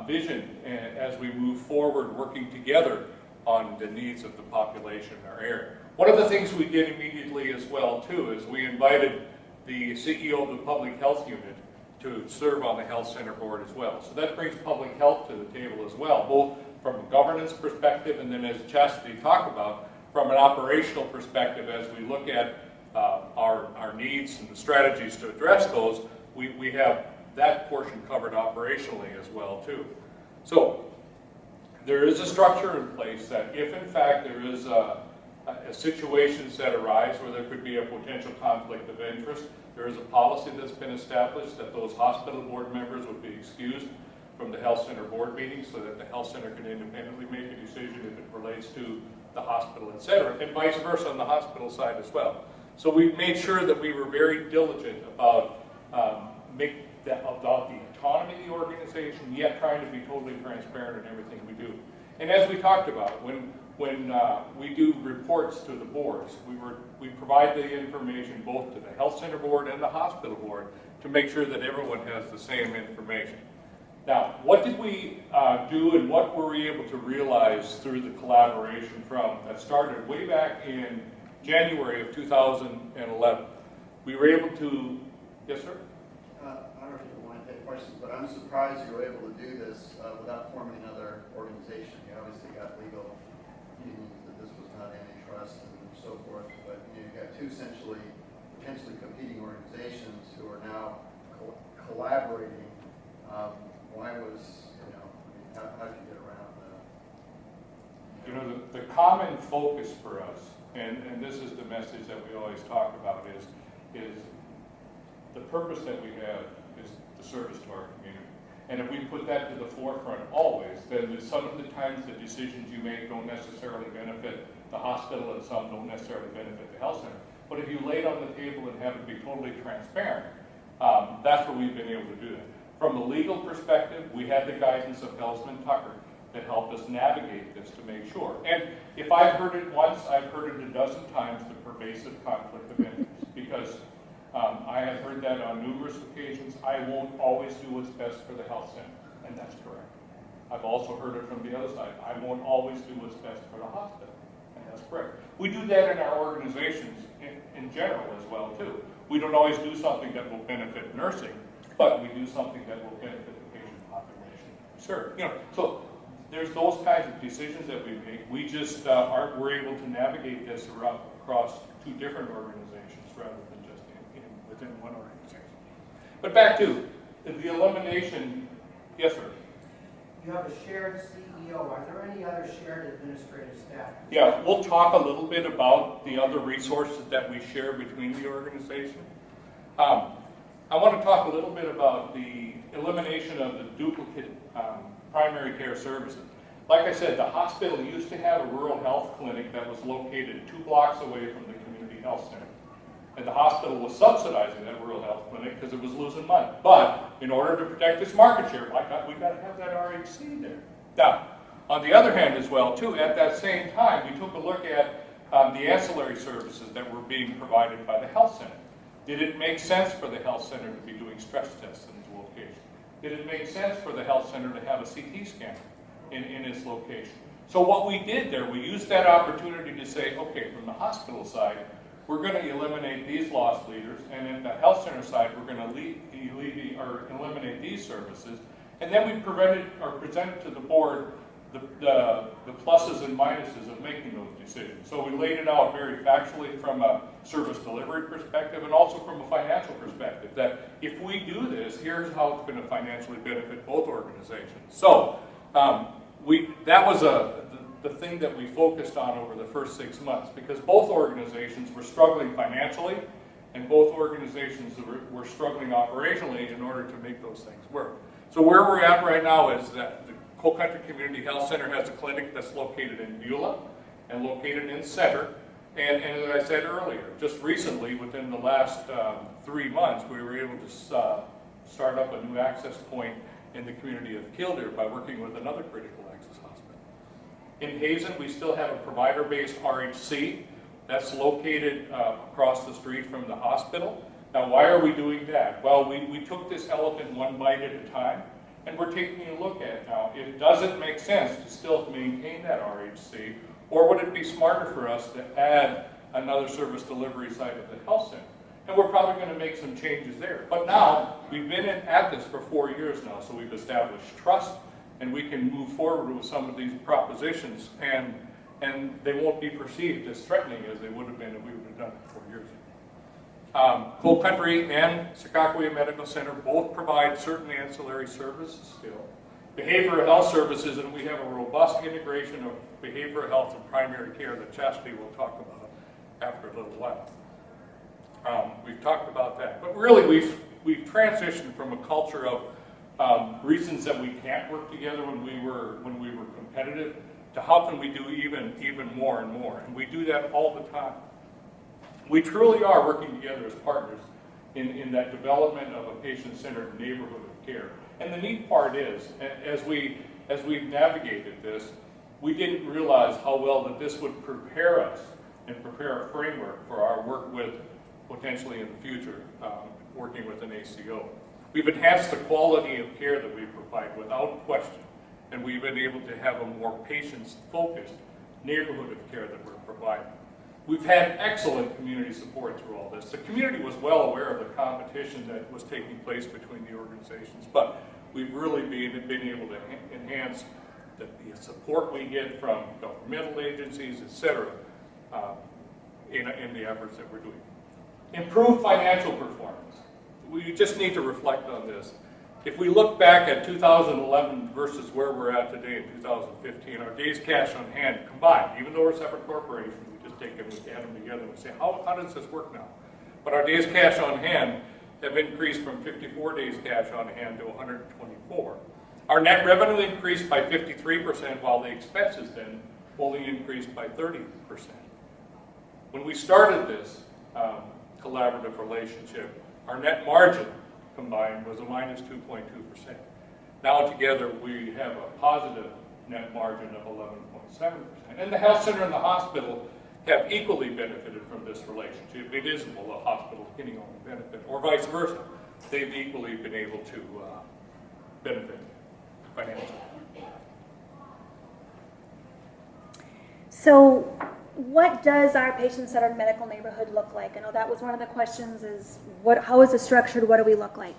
vision as we move forward working together on the needs of the population in our area. One of the things we did immediately as well too is we invited the CEO of the public health unit to serve on the health center board as well. So that brings public health to the table as well, both from a governance perspective and then, as Chastity talked about, from an operational perspective as we look at our needs and the strategies to address those, we have that portion covered operationally as well too. So there is a structure in place that if in fact there is situations that arise where there could be a potential conflict of interest, there is a policy that's been established that those hospital board members would be excused from the health center board meetings so that the health center can independently make a decision if it relates to the hospital, et cetera, and vice versa on the hospital side as well. So we made sure that we were very diligent about about the autonomy of the organization, yet trying to be totally transparent in everything we do. And as we talked about, when we do reports to the boards, we provide the information both to the health center board and the hospital board to make sure that everyone has the same information. Now, what did we do and what were we able to realize through the collaboration that started way back in January of 2011? We were able to, yes sir? I don't know if you want to take questions, but I'm surprised you were able to do this without forming another organization. You obviously got legal meetings that this was not antitrust and so forth, but you've got 2 essentially potentially competing organizations who are now collaborating. Why was, how did you get around that? The common focus for us, and this is the message that we always talk about, is the purpose that we have is the service to our community. And if we put that to the forefront always, then some of the times the decisions you make don't necessarily benefit the hospital and some don't necessarily benefit the health center. But if you lay it on the table and have it be totally transparent, that's where we've been able to do that. From a legal perspective, we had the guidance of Helsman Tucker that helped us navigate this to make sure. And if I've heard it once, I've heard it a dozen times, the pervasive conflict of interest. Because I have heard that on numerous occasions. I won't always do what's best for the health center, and that's correct. I've also heard it from the other side. I won't always do what's best for the hospital, and that's correct. We do that in our organizations in general as well, too. We don't always do something that will benefit nursing, but we do something that will benefit the patient population. Sure, so there's those kinds of decisions that we make. We just we're able to navigate this across two different organizations rather than just within one organization. But back to the elimination. Yes, sir. You have a shared CEO. Are there any other shared administrative staff? Yeah, we'll talk a little bit about the other resources that we share between the organization. I want to talk a little bit about the elimination of the duplicate primary care services. Like I said, the hospital used to have a rural health clinic that was located 2 blocks away from the community health center. And the hospital was subsidizing that rural health clinic because it was losing money. But in order to protect its market share, we got to have that RHC there. Now, on the other hand as well, too, at that same time, we took a look at the ancillary services that were being provided by the health center. Did it make sense for the health center to be doing stress tests in its location? Did it make sense for the health center to have a CT scanner in its location? So what we did there, we used that opportunity to say, okay, from the hospital side, we're going to eliminate these loss leaders, and in the health center side, we're going to eliminate these services, and then we presented to the board the pluses and minuses of making those decisions. So we laid it out very factually from a service delivery perspective and also from a financial perspective, that if we do this, here's how it's going to financially benefit both organizations. So that was the thing that we focused on over the first 6 months, because both organizations were struggling financially and both organizations were struggling operationally in order to make those things work. So where we're at right now is that the Coal Country Community Health Center has a clinic that's located in Beulah and located in Center. And as I said earlier, just recently, within the last 3 months, we were able to start up a new access point in the community of Kildare by working with another critical access hospital. In Hazen, we still have a provider-based RHC that's located across the street from the hospital. Now, why are we doing that? Well, we took this elephant one bite at a time, and we're taking a look at it now. Does it make sense to still maintain that RHC, or would it be smarter for us to add another service delivery site at the health center? And we're probably going to make some changes there. But now, we've been at this for 4 years now, so we've established trust, and we can move forward with some of these propositions, and they won't be perceived as threatening as they would have been if we would have done it 4 years ago. Coal Country and Secaucus Medical Center both provide certain ancillary services still. Behavioral health services, and we have a robust integration of behavioral health and primary care that Chastity will talk about after a little while. We've talked about that. But really, we've transitioned from a culture of reasons that we can't work together when we were competitive to how can we do even more and more. And we do that all the time. We truly are working together as partners in that development of a patient-centered neighborhood of care. And the neat part is, as we've navigated this, we didn't realize how well that this would prepare us and prepare a framework for our work with, potentially in the future, working with an ACO. We've enhanced the quality of care that we provide without question, and we've been able to have a more patient-focused neighborhood of care that we're providing. We've had excellent community support through all this. The community was well aware of the competition that was taking place between the organizations, but we've really been able to enhance the support we get from governmental agencies, et cetera, in the efforts that we're doing. Improved financial performance. We just need to reflect on this. If we look back at 2011 versus where we're at today in 2015, our days cash on hand combined, even though we're separate corporations, we just take them, we add them together and we say, how does this work now? But our days cash on hand have increased from 54 days cash on hand to 124. Our net revenue increased by 53%, while the expenses then only increased by 30%. When we started this collaborative relationship, our net margin combined was a minus 2.2%. Now together we have a positive net margin of 11.7%. And the health center and the hospital have equally benefited from this relationship. It isn't, well, the hospital is getting only benefit, or vice versa. They've equally been able to benefit financially. So what does our patient-centered medical neighborhood look like? I know that was one of the questions, is how is it structured? What do we look like?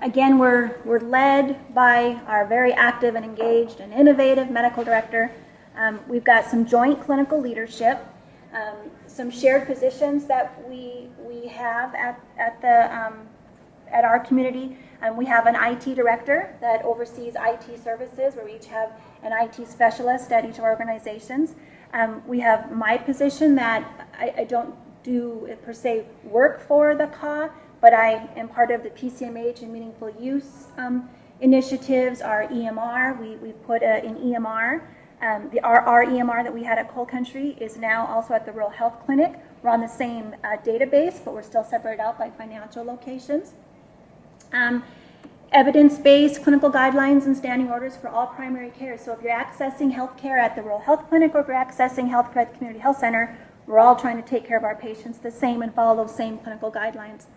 Again, we're led by our very active and engaged and innovative medical director. We've got some joint clinical leadership, some shared positions that we have at our community. We have an IT director that oversees IT services, where we each have an IT specialist at each of our organizations. We have my position that I don't do per se work for the CAW, but I am part of the PCMH and meaningful use initiatives, our EMR. We put an EMR. Our EMR that we had at Coal Country is now also at the Rural Health Clinic. We're on the same database, but we're still separated out by financial locations. Evidence-based clinical guidelines and standing orders for all primary care. So if you're accessing health care at the Rural Health Clinic, or if you're accessing health care at the Community Health Center, we're all trying to take care of our patients the same and follow those same clinical guidelines.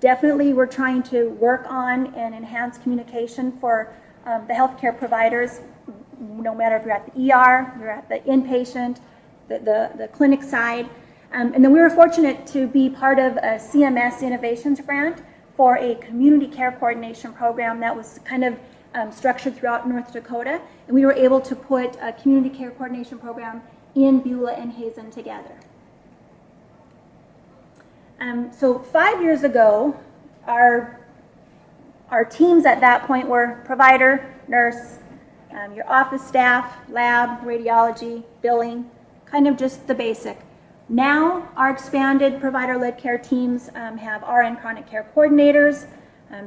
Definitely we're trying to work on and enhance communication for the healthcare providers, no matter if you're at the ER, you're at the inpatient, the clinic side. And then we were fortunate to be part of a CMS Innovations grant for a community care coordination program that was kind of structured throughout North Dakota. And we were able to put a community care coordination program in Beulah and Hazen together. So 5 years ago, our teams at that point were provider, nurse, your office staff, lab, radiology, billing, kind of just the basic. Now, our expanded provider-led care teams have RN chronic care coordinators,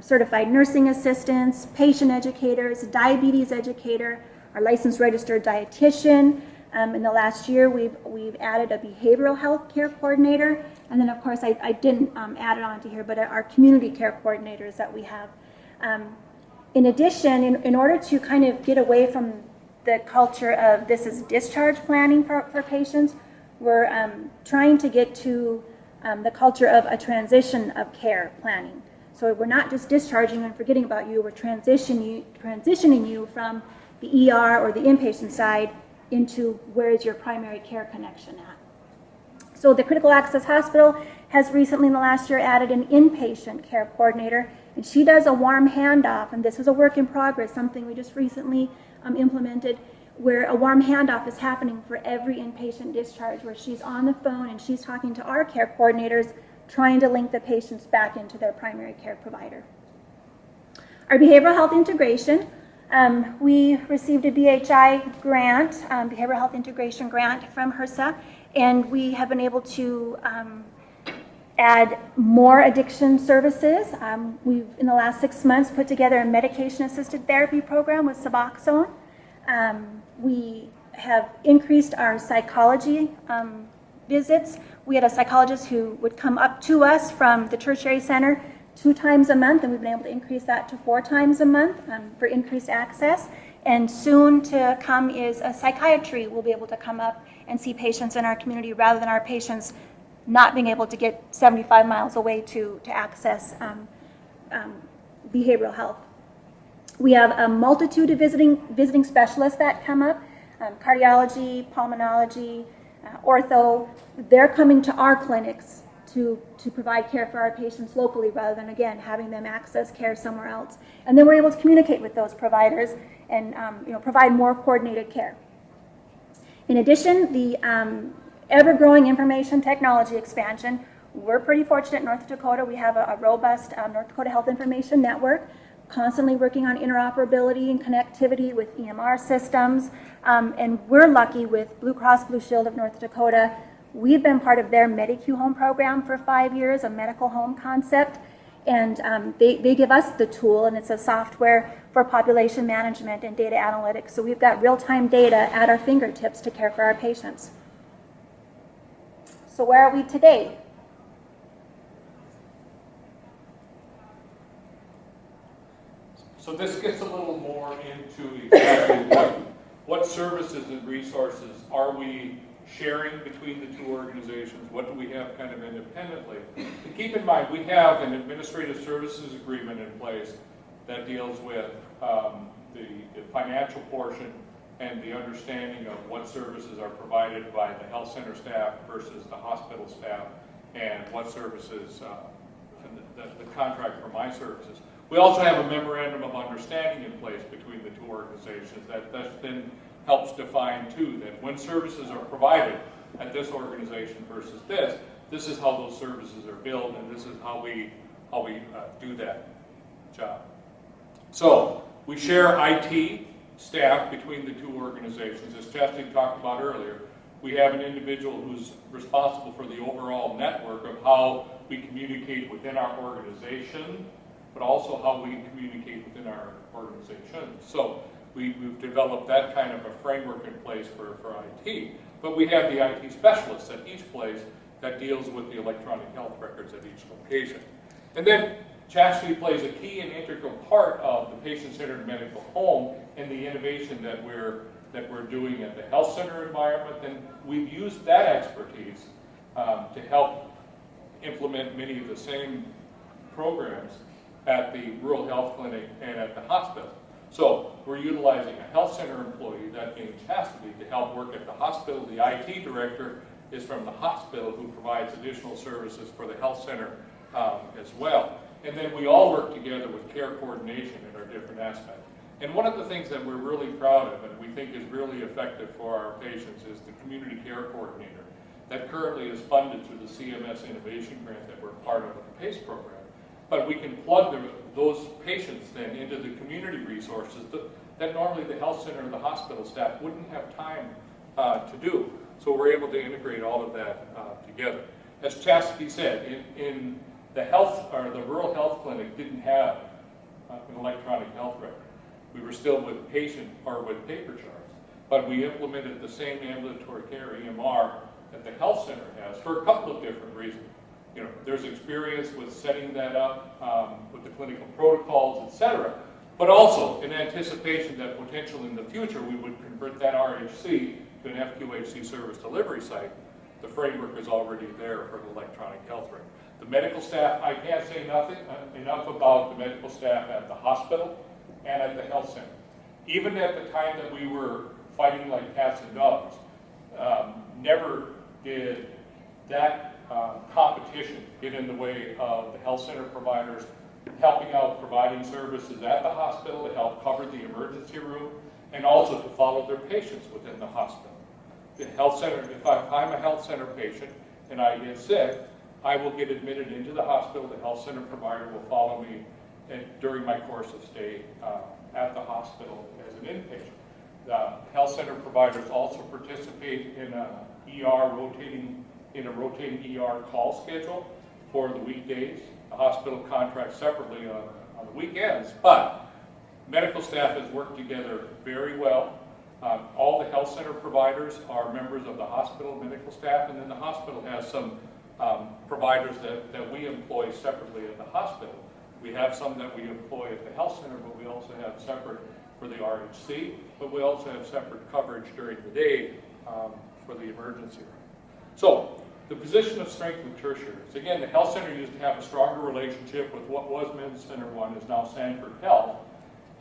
certified nursing assistants, patient educators, diabetes educator, our licensed registered dietitian. In the last year, we've added a behavioral health care coordinator, and then of course I didn't add it onto here, but our community care coordinators that we have. In addition, in order to kind of get away from the culture of this is discharge planning for patients, we're trying to get to the culture of a transition of care planning. So we're not just discharging and forgetting about you, we're transitioning you from the ER or the inpatient side into where is your primary care connection at. So the Critical Access Hospital has recently in the last year added an inpatient care coordinator, and she does a warm handoff, and this is a work in progress, something we just recently implemented, where a warm handoff is happening for every inpatient discharge, where she's on the phone and she's talking to our care coordinators, trying to link the patients back into their primary care provider. Our behavioral health integration, we received a BHI grant, behavioral health integration grant from HRSA, and we have been able to add more addiction services. We've, in the last 6 months, put together a medication-assisted therapy program with Suboxone. We have increased our psychology visits. We had a psychologist who would come up to us from the tertiary center 2 times a month, and we've been able to increase that to 4 times a month for increased access. And soon to come is a psychiatry will be able to come up and see patients in our community rather than our patients not being able to get 75 miles away to access behavioral health. We have a multitude of visiting specialists that come up, cardiology, pulmonology, ortho. They're coming to our clinics to provide care for our patients locally rather than, again, having them access care somewhere else. And then we're able to communicate with those providers and provide more coordinated care. In addition, the ever-growing information technology expansion, we're pretty fortunate in North Dakota. We have a robust North Dakota Health Information Network, constantly working on interoperability and connectivity with EMR systems. And we're lucky with Blue Cross Blue Shield of North Dakota. We've been part of their MediQ Home program for 5 years, a medical home concept. And they give us the tool, and it's a software for population management and data analytics. So we've got real-time data at our fingertips to care for our patients. So where are we today? So this gets a little more into exactly what services and resources are we sharing between the two organizations? What do we have kind of independently? And keep in mind, we have an administrative services agreement in place that deals with the financial portion and the understanding of what services are provided by the health center staff versus the hospital staff, and what services, the contract for my services. We also have a memorandum of understanding in place between the two organizations that then helps define too that when services are provided at this organization versus this is how those services are billed, and this is how we do that job. So we share IT staff between the two organizations. As Chastity talked about earlier, we have an individual who's responsible for the overall network of how we communicate within our organization, but also how we communicate within our organization. So we've developed that kind of a framework in place for IT. But we have the IT specialists at each place that deals with the electronic health records at each location. And then Chastity plays a key and integral part of the patient-centered medical home and the innovation that we're doing at the health center environment. And we've used that expertise to help implement many of the same programs at the rural health clinic and at the hospital. So we're utilizing a health center employee, that being Chastity, to help work at the hospital. The IT director is from the hospital, who provides additional services for the health center as well. And then we all work together with care coordination in our different aspects. And one of the things that we're really proud of and we think is really effective for our patients is the community care coordinator that currently is funded through the CMS Innovation Grant that we're part of the PACE program. But we can plug those patients then into the community resources that normally the health center or the hospital staff wouldn't have time to do. So we're able to integrate all of that together. As Chastity said, in the rural health clinic didn't have an electronic health record. We were still with paper charts, but we implemented the same ambulatory care EMR that the health center has for a couple of different reasons. You know, there's experience with setting that up with the clinical protocols, etc. But also in anticipation that potentially in the future we would convert that RHC to an FQHC service delivery site. The framework is already there for the electronic health record. The medical staff, I can't say enough about the medical staff at the hospital and at the health center. Even at the time that we were fighting like cats and dogs, never did that competition get in the way of the health center providers helping out, providing services at the hospital to help cover the emergency room and also to follow their patients within the hospital. The health center, if I'm a health center patient and I get sick, I will get admitted into the hospital. The health center provider will follow me during my course of stay at the hospital as an inpatient. The health center providers also participate in a rotating ER call schedule for the weekdays. The hospital contracts separately on the weekends, but medical staff has worked together very well. All the health center providers are members of the hospital medical staff, and then the hospital has some providers that we employ separately at the hospital. We have some that we employ at the health center, but we also have separate for the RHC, but we also have separate coverage during the day for the emergency room. So the position of strength with tertiaries. Again, the health center used to have a stronger relationship with what was Men's Center 1, is now Sanford Health,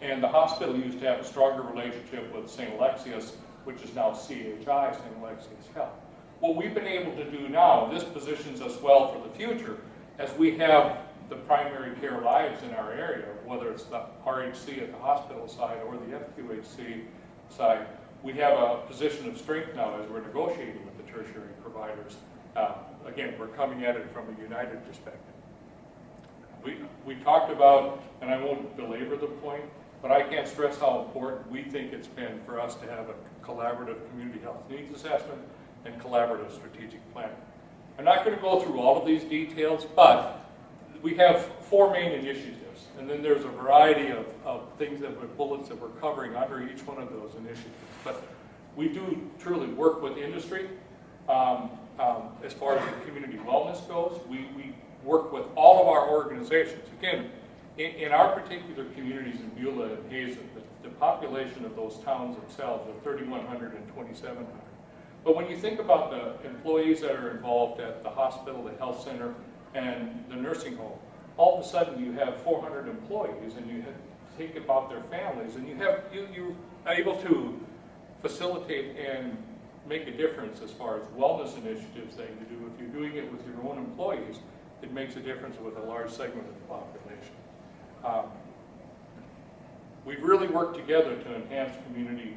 and the hospital used to have a stronger relationship with St. Alexius, which is now CHI, St. Alexius Health. What we've been able to do now, this positions us well for the future, as we have the primary care lives in our area, whether it's the RHC at the hospital side or the FQHC side, we have a position of strength now as we're negotiating with the tertiary providers. Again, we're coming at it from a united perspective. We talked about, and I won't belabor the point, but I can't stress how important we think it's been for us to have a collaborative community health needs assessment and collaborative strategic planning. I'm not going to go through all of these details, but we have 4 main initiatives, and then there's a variety of things that were bullets that we're covering under each one of those initiatives. But we do truly work with industry as far as the community wellness goes. We work with all of our organizations. Again, in our particular communities in Beulah and Hazen, the population of those towns themselves are 3,100 and 2,700. But when you think about the employees that are involved at the hospital, the health center, and the nursing home, all of a sudden you have 400 employees, and you think about their families, and you're able to facilitate and make a difference as far as wellness initiatives that you do. If you're doing it with your own employees, it makes a difference with a large segment of the population. We've really worked together to enhance community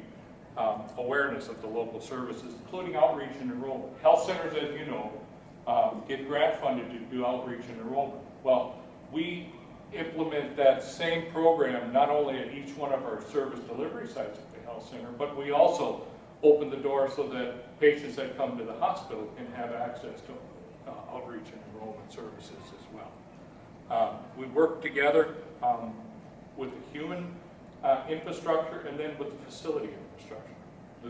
awareness of the local services, including outreach and enrollment. Health centers, as you know, get grant funded to do outreach and enrollment. Well, we implement that same program not only at each one of our service delivery sites at the health center, but we also open the door so that patients that come to the hospital can have access to outreach and enrollment services as well. We work together with the human infrastructure and then with the facility infrastructure.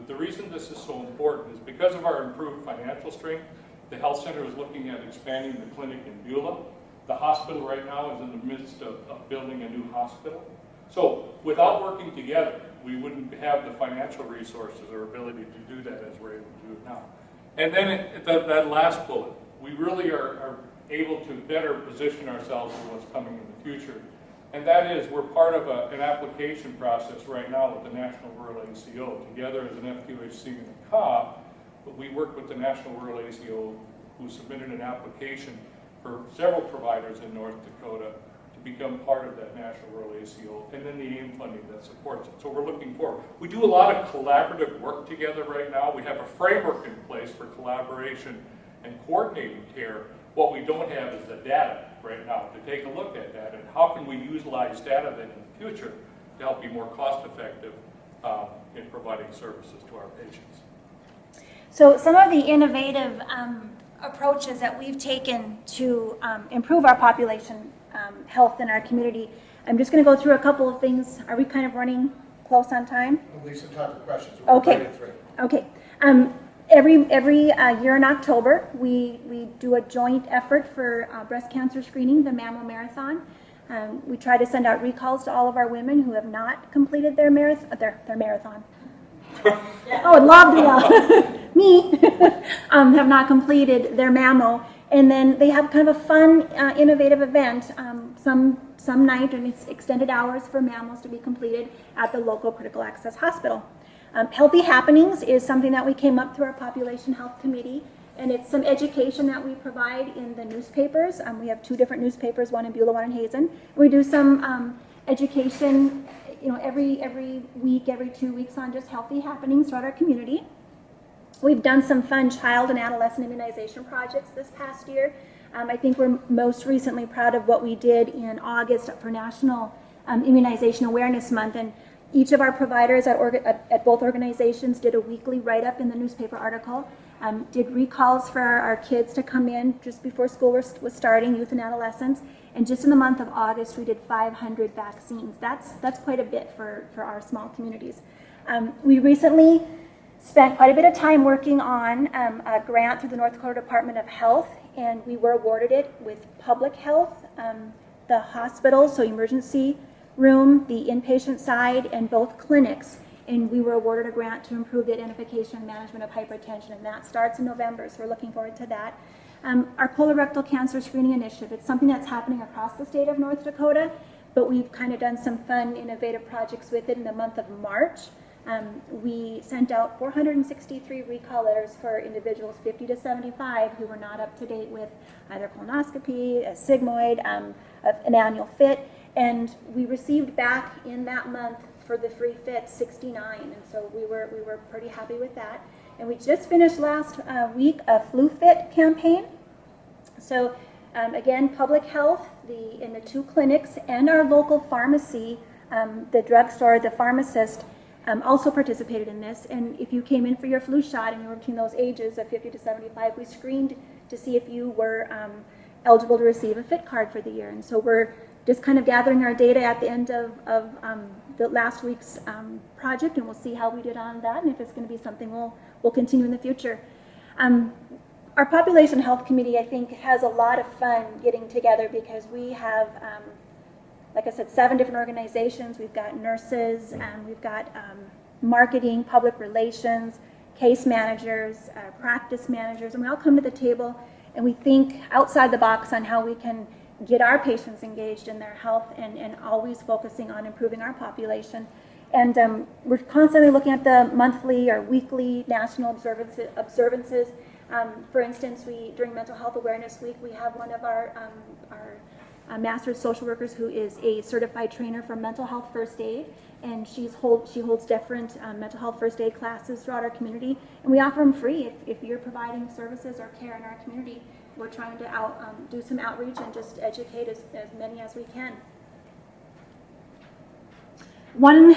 The reason this is so important is because of our improved financial strength. The health center is looking at expanding the clinic in Beulah. The hospital right now is in the midst of building a new hospital. So without working together, we wouldn't have the financial resources or ability to do that as we're able to do it now. And then that last bullet, we really are able to better position ourselves for what's coming in the future. And that is, we're part of an application process right now with the National Rural ACO, together as an FQHC and a COB, but we work with the National Rural ACO, who submitted an application for several providers in North Dakota to become part of that National Rural ACO, and then the AIM funding that supports it. So we're looking forward. We do a lot of collaborative work together right now. We have a framework in place for collaboration and coordinating care. What we don't have is the data right now to take a look at that, and how can we utilize data then in the future to help be more cost effective in providing services to our patients. So some of the innovative approaches that we've taken to improve our population health in our community, I'm just going to go through a couple of things. Are we kind of running close on time? We'll leave some time for questions. Okay. Okay. Every year in October, we do a joint effort for breast cancer screening, the Mammo Marathon. We try to send out recalls to all of our women who have not completed their marathon. Oh, I'd love to, me, have not completed their mammo. And then they have kind of a fun, innovative event some night, and it's extended hours for mammals to be completed at the local critical access hospital. Healthy Happenings is something that we came up through our Population Health Committee, and it's some education that we provide in the newspapers. We have 2 different newspapers, one in Beulah, one in Hazen. We do some education, every week, every 2 weeks on just healthy happenings throughout our community. We've done some fun child and adolescent immunization projects this past year. I think we're most recently proud of what we did in August for National Immunization Awareness Month, and each of our providers at both organizations did a weekly write-up in the newspaper article, did recalls for our kids to come in just before school was starting, youth and adolescents, and just in the month of August we did 500 vaccines. That's quite a bit for our small communities. We recently spent quite a bit of time working on a grant through the North Dakota Department of Health, and we were awarded it with public health, the hospital, so emergency room, the inpatient side, and both clinics. And we were awarded a grant to improve the identification and management of hypertension, and that starts in November, so we're looking forward to that. Our colorectal cancer screening initiative, it's something that's happening across the state of North Dakota, but we've kind of done some fun, innovative projects with it in the month of March. We sent out 463 recall letters for individuals 50 to 75 who were not up to date with either colonoscopy, a sigmoid, an annual fit, and we received back in that month for the free fit 69, and so we were pretty happy with that. And we just finished last week a flu fit campaign. So again, public health, in the 2 clinics and our local pharmacy, the drugstore, the pharmacist, also participated in this. And if you came in for your flu shot and you were between those ages of 50 to 75, we screened to see if you were eligible to receive a FIT card for the year. And so we're just kind of gathering our data at the end of the last week's project, and we'll see how we did on that, and if it's going to be something we'll continue in the future. Our Population Health Committee, I think, has a lot of fun getting together because we have, like I said, 7 different organizations. We've got nurses, we've got marketing, public relations, case managers, practice managers, and we all come to the table and we think outside the box on how we can get our patients engaged in their health and always focusing on improving our population. And we're constantly looking at the monthly or weekly national observances. For instance, during Mental Health Awareness Week, we have one of our master's social workers who is a certified trainer for mental health first aid, and she holds different mental health first aid classes throughout our community, and we offer them free if you're providing services or care in our community. We're trying to do some outreach and just educate as many as we can. One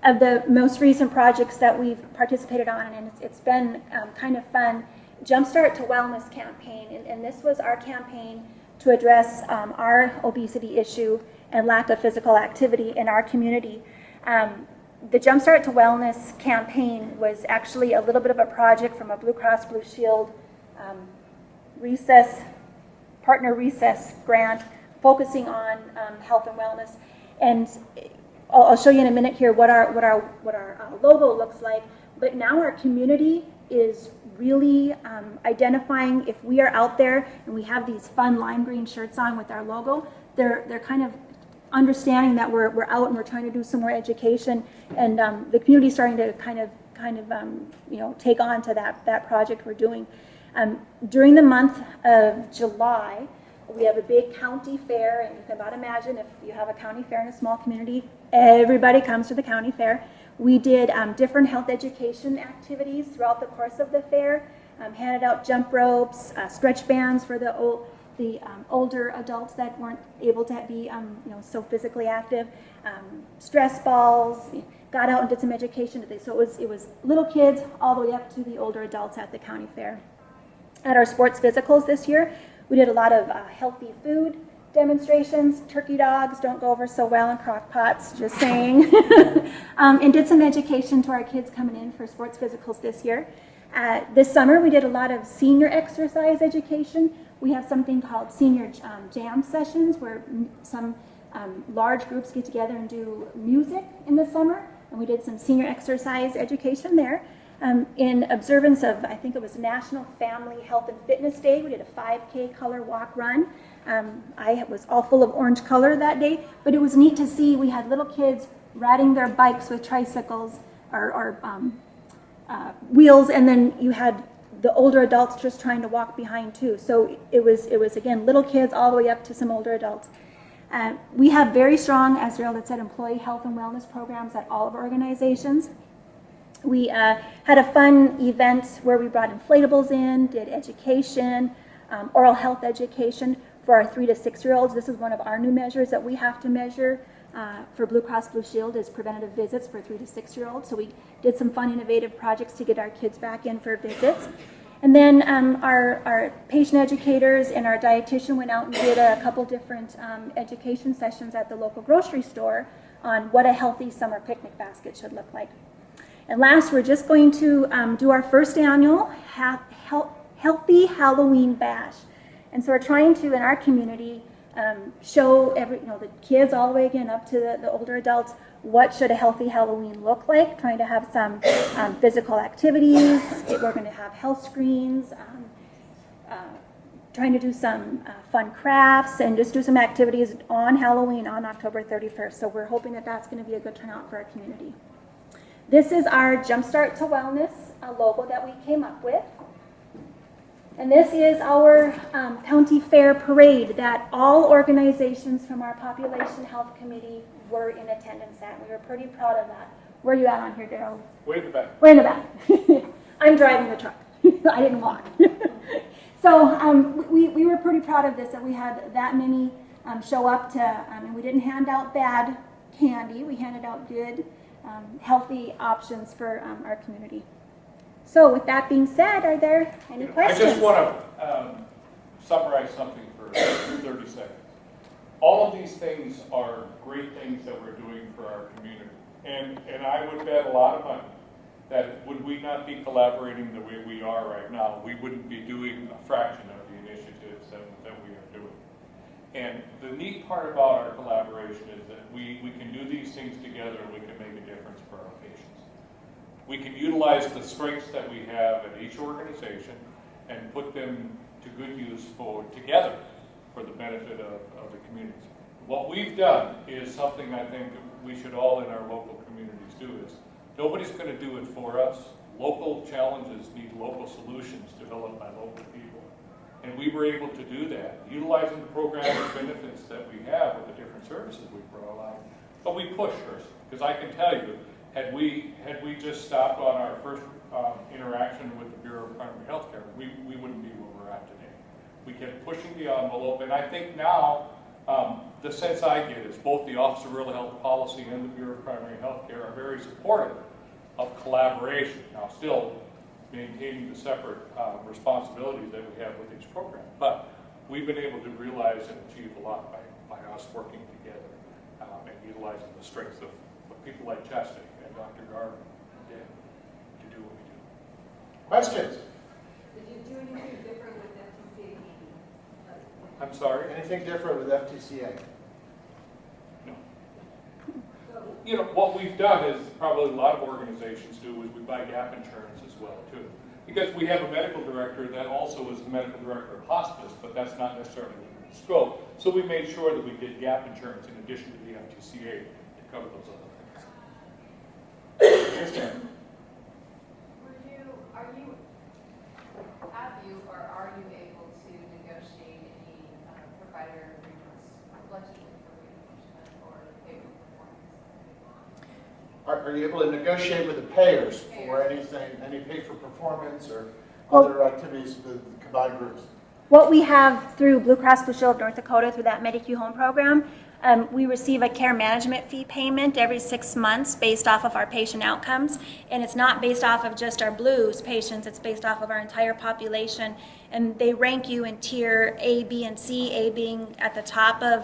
of the most recent projects that we've participated on, and it's been kind of fun, Jumpstart to Wellness campaign, and this was our campaign to address our obesity issue and lack of physical activity in our community. The Jumpstart to Wellness campaign was actually a little bit of a project from a Blue Cross Blue Shield partner recess grant focusing on health and wellness. And I'll show you in a minute here what our logo looks like. But now our community is really identifying if we are out there and we have these fun lime green shirts on with our logo. They're kind of understanding that we're out and we're trying to do some more education, and the community is starting to kind of take on to that project we're doing. During the month of July, we have a big county fair, and you can about imagine if you have a county fair in a small community, everybody comes to the county fair. We did different health education activities throughout the course of the fair, handed out jump ropes, stretch bands for the older adults that weren't able to be so physically active, stress balls, got out and did some education. So it was little kids all the way up to the older adults at the county fair. At our sports physicals this year, we did a lot of healthy food demonstrations. Turkey dogs don't go over so well in crock pots, just saying. And did some education to our kids coming in for sports physicals this year. This summer, we did a lot of senior exercise education. We have something called senior jam sessions where some large groups get together and do music in the summer. And we did some senior exercise education there. In observance of, I think it was National Family Health and Fitness Day, we did a 5K color walk run. I was all full of orange color that day, but it was neat to see we had little kids riding their bikes with tricycles or wheels, and then you had the older adults just trying to walk behind too. So it was again, little kids all the way up to some older adults. We have very strong, as Daryl had said, employee health and wellness programs at all of our organizations. We had a fun event where we brought inflatables in, did education, oral health education for our 3 to 6 year olds. This is one of our new measures that we have to measure for Blue Cross Blue Shield is preventative visits for 3 to 6 year olds. So we did some fun, innovative projects to get our kids back in for visits. And then our patient educators and our dietitian went out and did a couple different education sessions at the local grocery store on what a healthy summer picnic basket should look like. And last, we're just going to do our first annual Healthy Halloween Bash. And so we're trying to, in our community, show the kids all the way again up to the older adults what should a healthy Halloween look like, trying to have some physical activities. We're going to have health screens, trying to do some fun crafts and just do some activities on Halloween on October 31st. So we're hoping that that's going to be a good turnout for our community. This is our Jumpstart to Wellness logo that we came up with. And this is our county fair parade that all organizations from our Population Health Committee were in attendance at. We were pretty proud of that. Where are you at on here, Daryl? Way in the back. Way in the back. I'm driving the truck. I didn't walk. So we were pretty proud of this, that we had that many show up to, and we didn't hand out bad candy. We handed out good healthy options for our community. So with that being said, are there any questions? I just want to summarize something for 30 seconds. All of these things are great things that we're doing for our community. And I would bet a lot of money that would we not be collaborating the way we are right now, we wouldn't be doing a fraction of the initiatives that we are doing. And the neat part about our collaboration is that we can do these things together and we can make a difference for our patients. We can utilize the strengths that we have at each organization and put them to good use together for the benefit of the communities. What we've done is something I think we should all in our local communities do is nobody's going to do it for us. Local challenges need local solutions developed by local people. And we were able to do that, utilizing the program and benefits that we have with the different services we brought along. But we pushed first, because I can tell you, had we just stopped on our first interaction with the Bureau of Primary Health Care, we wouldn't be where we're at today. We kept pushing the envelope, and I think now the sense I get is both the Office of Rural Health Policy and the Bureau of Primary Health Care are very supportive of collaboration. Now, still maintaining the separate responsibilities that we have with each program. But we've been able to realize and achieve a lot by us working together and utilizing the strengths of people like Chastity and Dr. Garvin did to do what we do. Questions? Did you do anything different with FTCA? I'm sorry? Anything different with FTCA? No. You know, what we've done is probably a lot of organizations do is we buy gap insurance as well, too. Because we have a medical director that also is the medical director of hospice, but that's not necessarily the scope. So we made sure that we did gap insurance in addition to the FTCA to cover those other things. Yes, ma'am. Have you or are you able to negotiate any provider agreements allegedly for reimbursement or pay for performance? Are you able to negotiate with the payers for anything, any pay for performance or other activities with combined groups? What we have through Blue Cross Blue Shield of North Dakota through that MediQ Home program, we receive a care management fee payment every 6 months based off of our patient outcomes. And it's not based off of just our Blues patients, it's based off of our entire population. And they rank you in tier A, B, and C, A being at the top of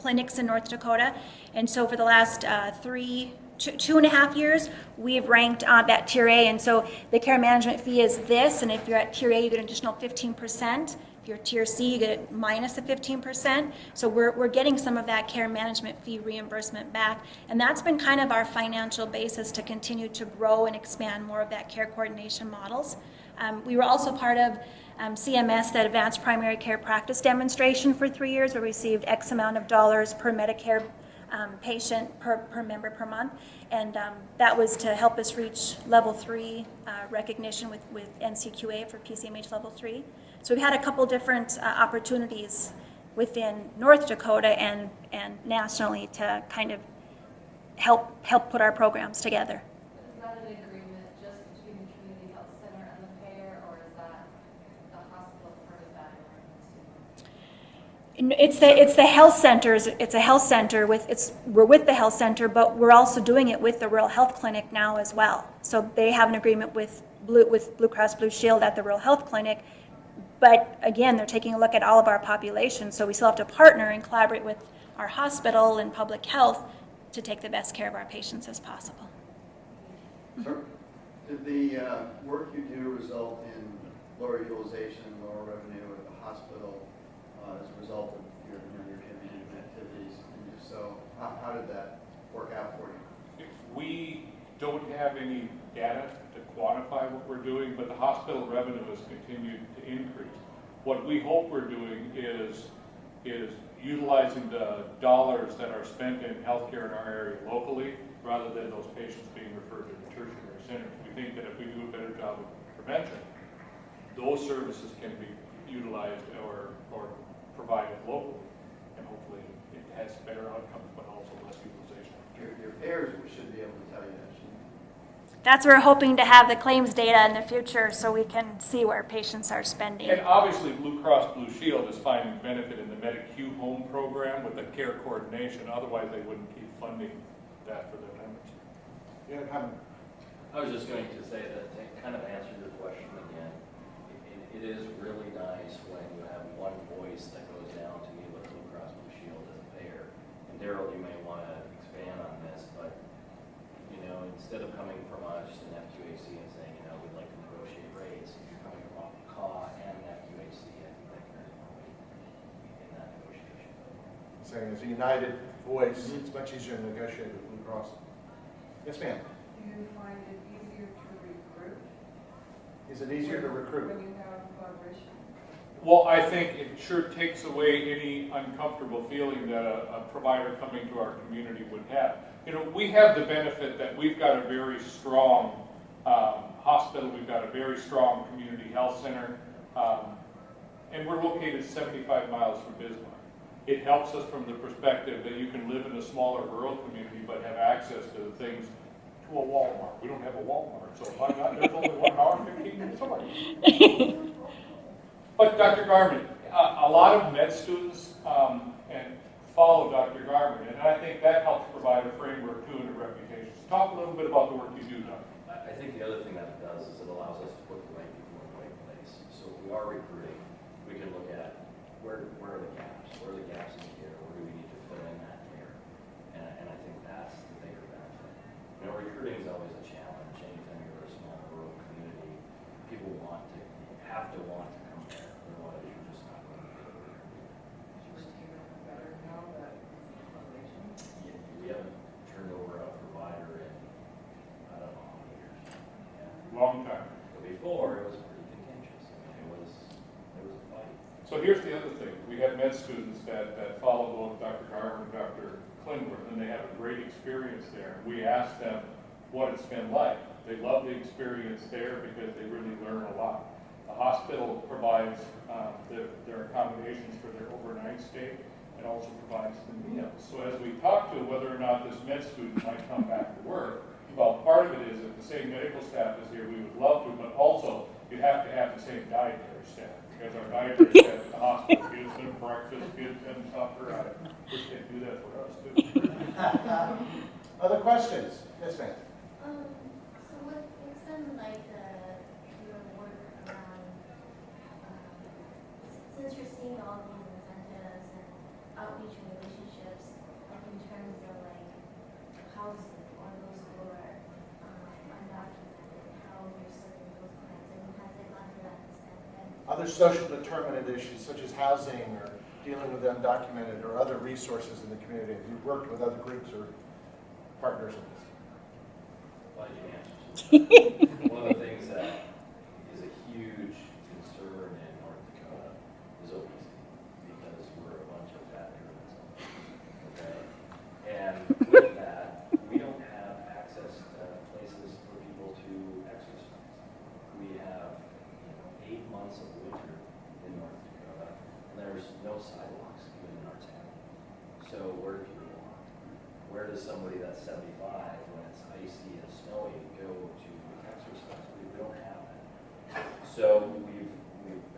clinics in North Dakota. And so for the last 2.5 years, we've ranked that tier A. And so the care management fee is this, and if you're at tier A, you get an additional 15%. If you're tier C, you get minus the 15%. So we're getting some of that care management fee reimbursement back. And that's been kind of our financial basis to continue to grow and expand more of that care coordination models. We were also part of CMS, that Advanced Primary Care Practice demonstration for 3 years. We received X amount of dollars per Medicare patient per member per month. And that was to help us reach level 3 recognition with NCQA for PCMH level 3. So we've had a couple different opportunities within North Dakota and nationally to kind of help put our programs together. Is that an agreement just between the community health center and the payer, or is that the hospital part of that agreement? It's the health centers. It's a health center we're with the health center, but we're also doing it with the rural health clinic now as well. So they have an agreement with Blue Cross Blue Shield at the rural health clinic. But again, they're taking a look at all of our population, so we still have to partner and collaborate with our hospital and public health to take the best care of our patients as possible. Sir, did the work you do result in lower utilization, lower revenue at the hospital as a result of your community activities? And if so, how did that work out for you? We don't have any data to quantify what we're doing, but the hospital revenue has continued to increase. What we hope we're doing is utilizing the dollars that are spent in healthcare in our area locally, rather than those patients being referred to the tertiary centers. We think that if we do a better job of prevention, those services can be utilized or provided locally, and hopefully it has better outcomes, but also less utilization. Your payers should be able to tell you that. That's where we're hoping to have the claims data in the future so we can see where patients are spending. And obviously Blue Cross Blue Shield is finding benefit in the MediQ Home program with the care coordination, otherwise they wouldn't keep funding that for their members. You had a comment? I was just going to say that to kind of answer your question again, it is really nice when you have one voice that goes down to me with Blue Cross Blue Shield as a payer. And Daryl, you may want to expand on this, but instead of coming from just an FQAC and saying, we'd like to negotiate rates, if you're coming from CAW and an FQAC, I think there's more weight in that negotiation. Saying as a united voice, it's much easier to negotiate with Blue Cross. Yes, ma'am. Do you find it easier to recruit? Is it easier to recruit? When you have collaboration? Well, I think it sure takes away any uncomfortable feeling that a provider coming to our community would have. We have the benefit that we've got a very strong hospital, we've got a very strong community health center, and we're located 75 miles from Bismarck. It helps us from the perspective that you can live in a smaller rural community but have access to things, to a Walmart. We don't have a Walmart, so why not? There's only 1 hour, 15 minutes away. But Dr. Garman, a lot of med students and follow Dr. Garman, and I think that helps provide a framework too and a reputation. So talk a little bit about the work you do, Dr. I think the other thing that it does is it allows us to put the right people in the right place. So if we are recruiting, we can look at where are the gaps? Where are the gaps in care? Where do we need to fill in that care? And I think that's the bigger benefit. Recruiting is always a challenge. Anytime you're a small rural community, people have to want to come there. Otherwise, you're just not going to get over there. Better now that collaboration? We haven't turned over a provider in, I don't know how many years. Yeah. Long time. But before, it was pretty contentious. It was a fight. So here's the other thing. We have med students that follow both Dr. Garman and Dr. Klingworth, and they have a great experience there. We ask them what it's been like. They love the experience there because they really learn a lot. The hospital provides their accommodations for their overnight stay and also provides the meals. So as we talk to whether or not this med student might come back to work, well, part of it is that the same medical staff is here, we would love to, but also you have to have the same dietary staff. Because our dietary staff at the hospital gives them breakfast, gives them supper. I wish they'd do that for us too. Other questions? Yes, ma'am. So what's been like your work around, since you're seeing all these incentives and outreach relationships, like in terms of like housing or those who are undocumented, how you're serving those clients, and has it gone to that extent? Other social determinant issues such as housing or dealing with the undocumented or other resources in the community. Have you worked with other groups or partners in this? Well, you answered. One of the things that is a huge concern in North Dakota is obesity, because we're a bunch of fat pyramids. Okay? And with that, we don't have access to places for people to exercise. We have 8 months of winter in North Dakota, and there's no sidewalks even in our town. So where do people walk? Where does somebody that's 75 when it's icy and snowy go to exercise? We don't have that. So we've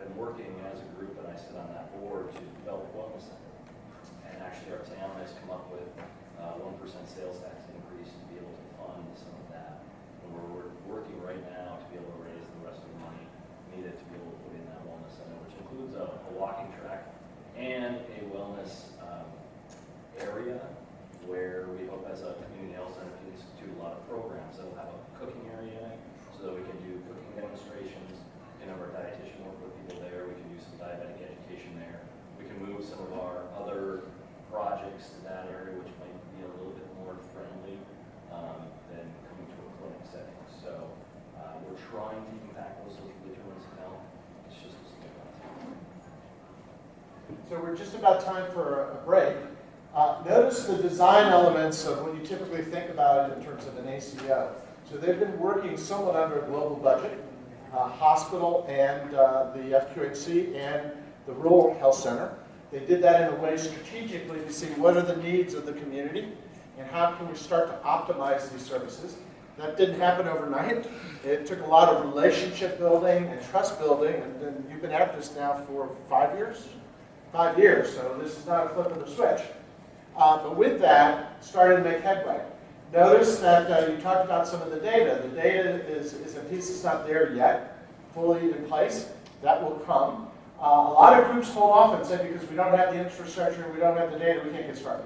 been working as a group, and I sit on that board, to develop a wellness center. And actually our town has come up with 1% sales tax increase to be able to fund some of that. And we're working right now to be able to raise the rest of the money needed to be able to put in that wellness center, which includes a walking track and a wellness area where we hope as a community health center can institute a lot of programs that will have a cooking area in it so that we can do cooking demonstrations, can have our dietitian work with people there, we can do some diabetic education there. We can move some of our other projects to that area, which might be a little bit more friendly than coming to a clinic setting. So we're trying to even tackle social determinants of health. It's just a step at a time. So we're just about time for a break. Notice the design elements of what you typically think about it in terms of an ACO. So they've been working somewhat under a global budget, hospital and the FQHC and the rural health center. They did that in a way strategically to see what are the needs of the community and how can we start to optimize these services. That didn't happen overnight. It took a lot of relationship building and trust building, and you've been at this now for 5 years? 5 years, so this is not a flip of the switch. But with that, started to make headway. Notice that you talked about some of the data. The data is a piece that's not there yet, fully in place. That will come. A lot of groups hold off and say because we don't have the infrastructure and we don't have the data, we can't get started.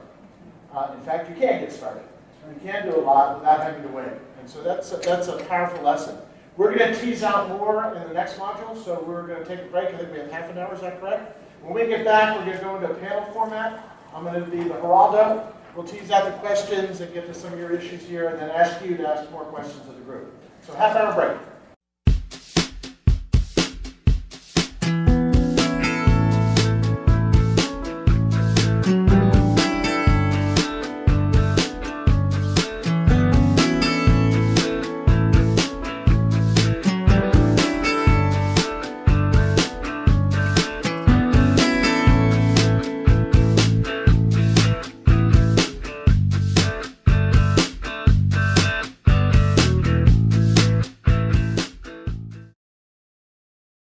In fact, you can get started. You can do a lot without having to wait. And so that's a powerful lesson. We're going to tease out more in the next module, so we're going to take a break. I think we have half an hour, is that correct? When we get back, we're going to go into a panel format. I'm going to be the Geraldo. We'll tease out the questions and get to some of your issues here, and then ask you to ask more questions of the group. So half hour break.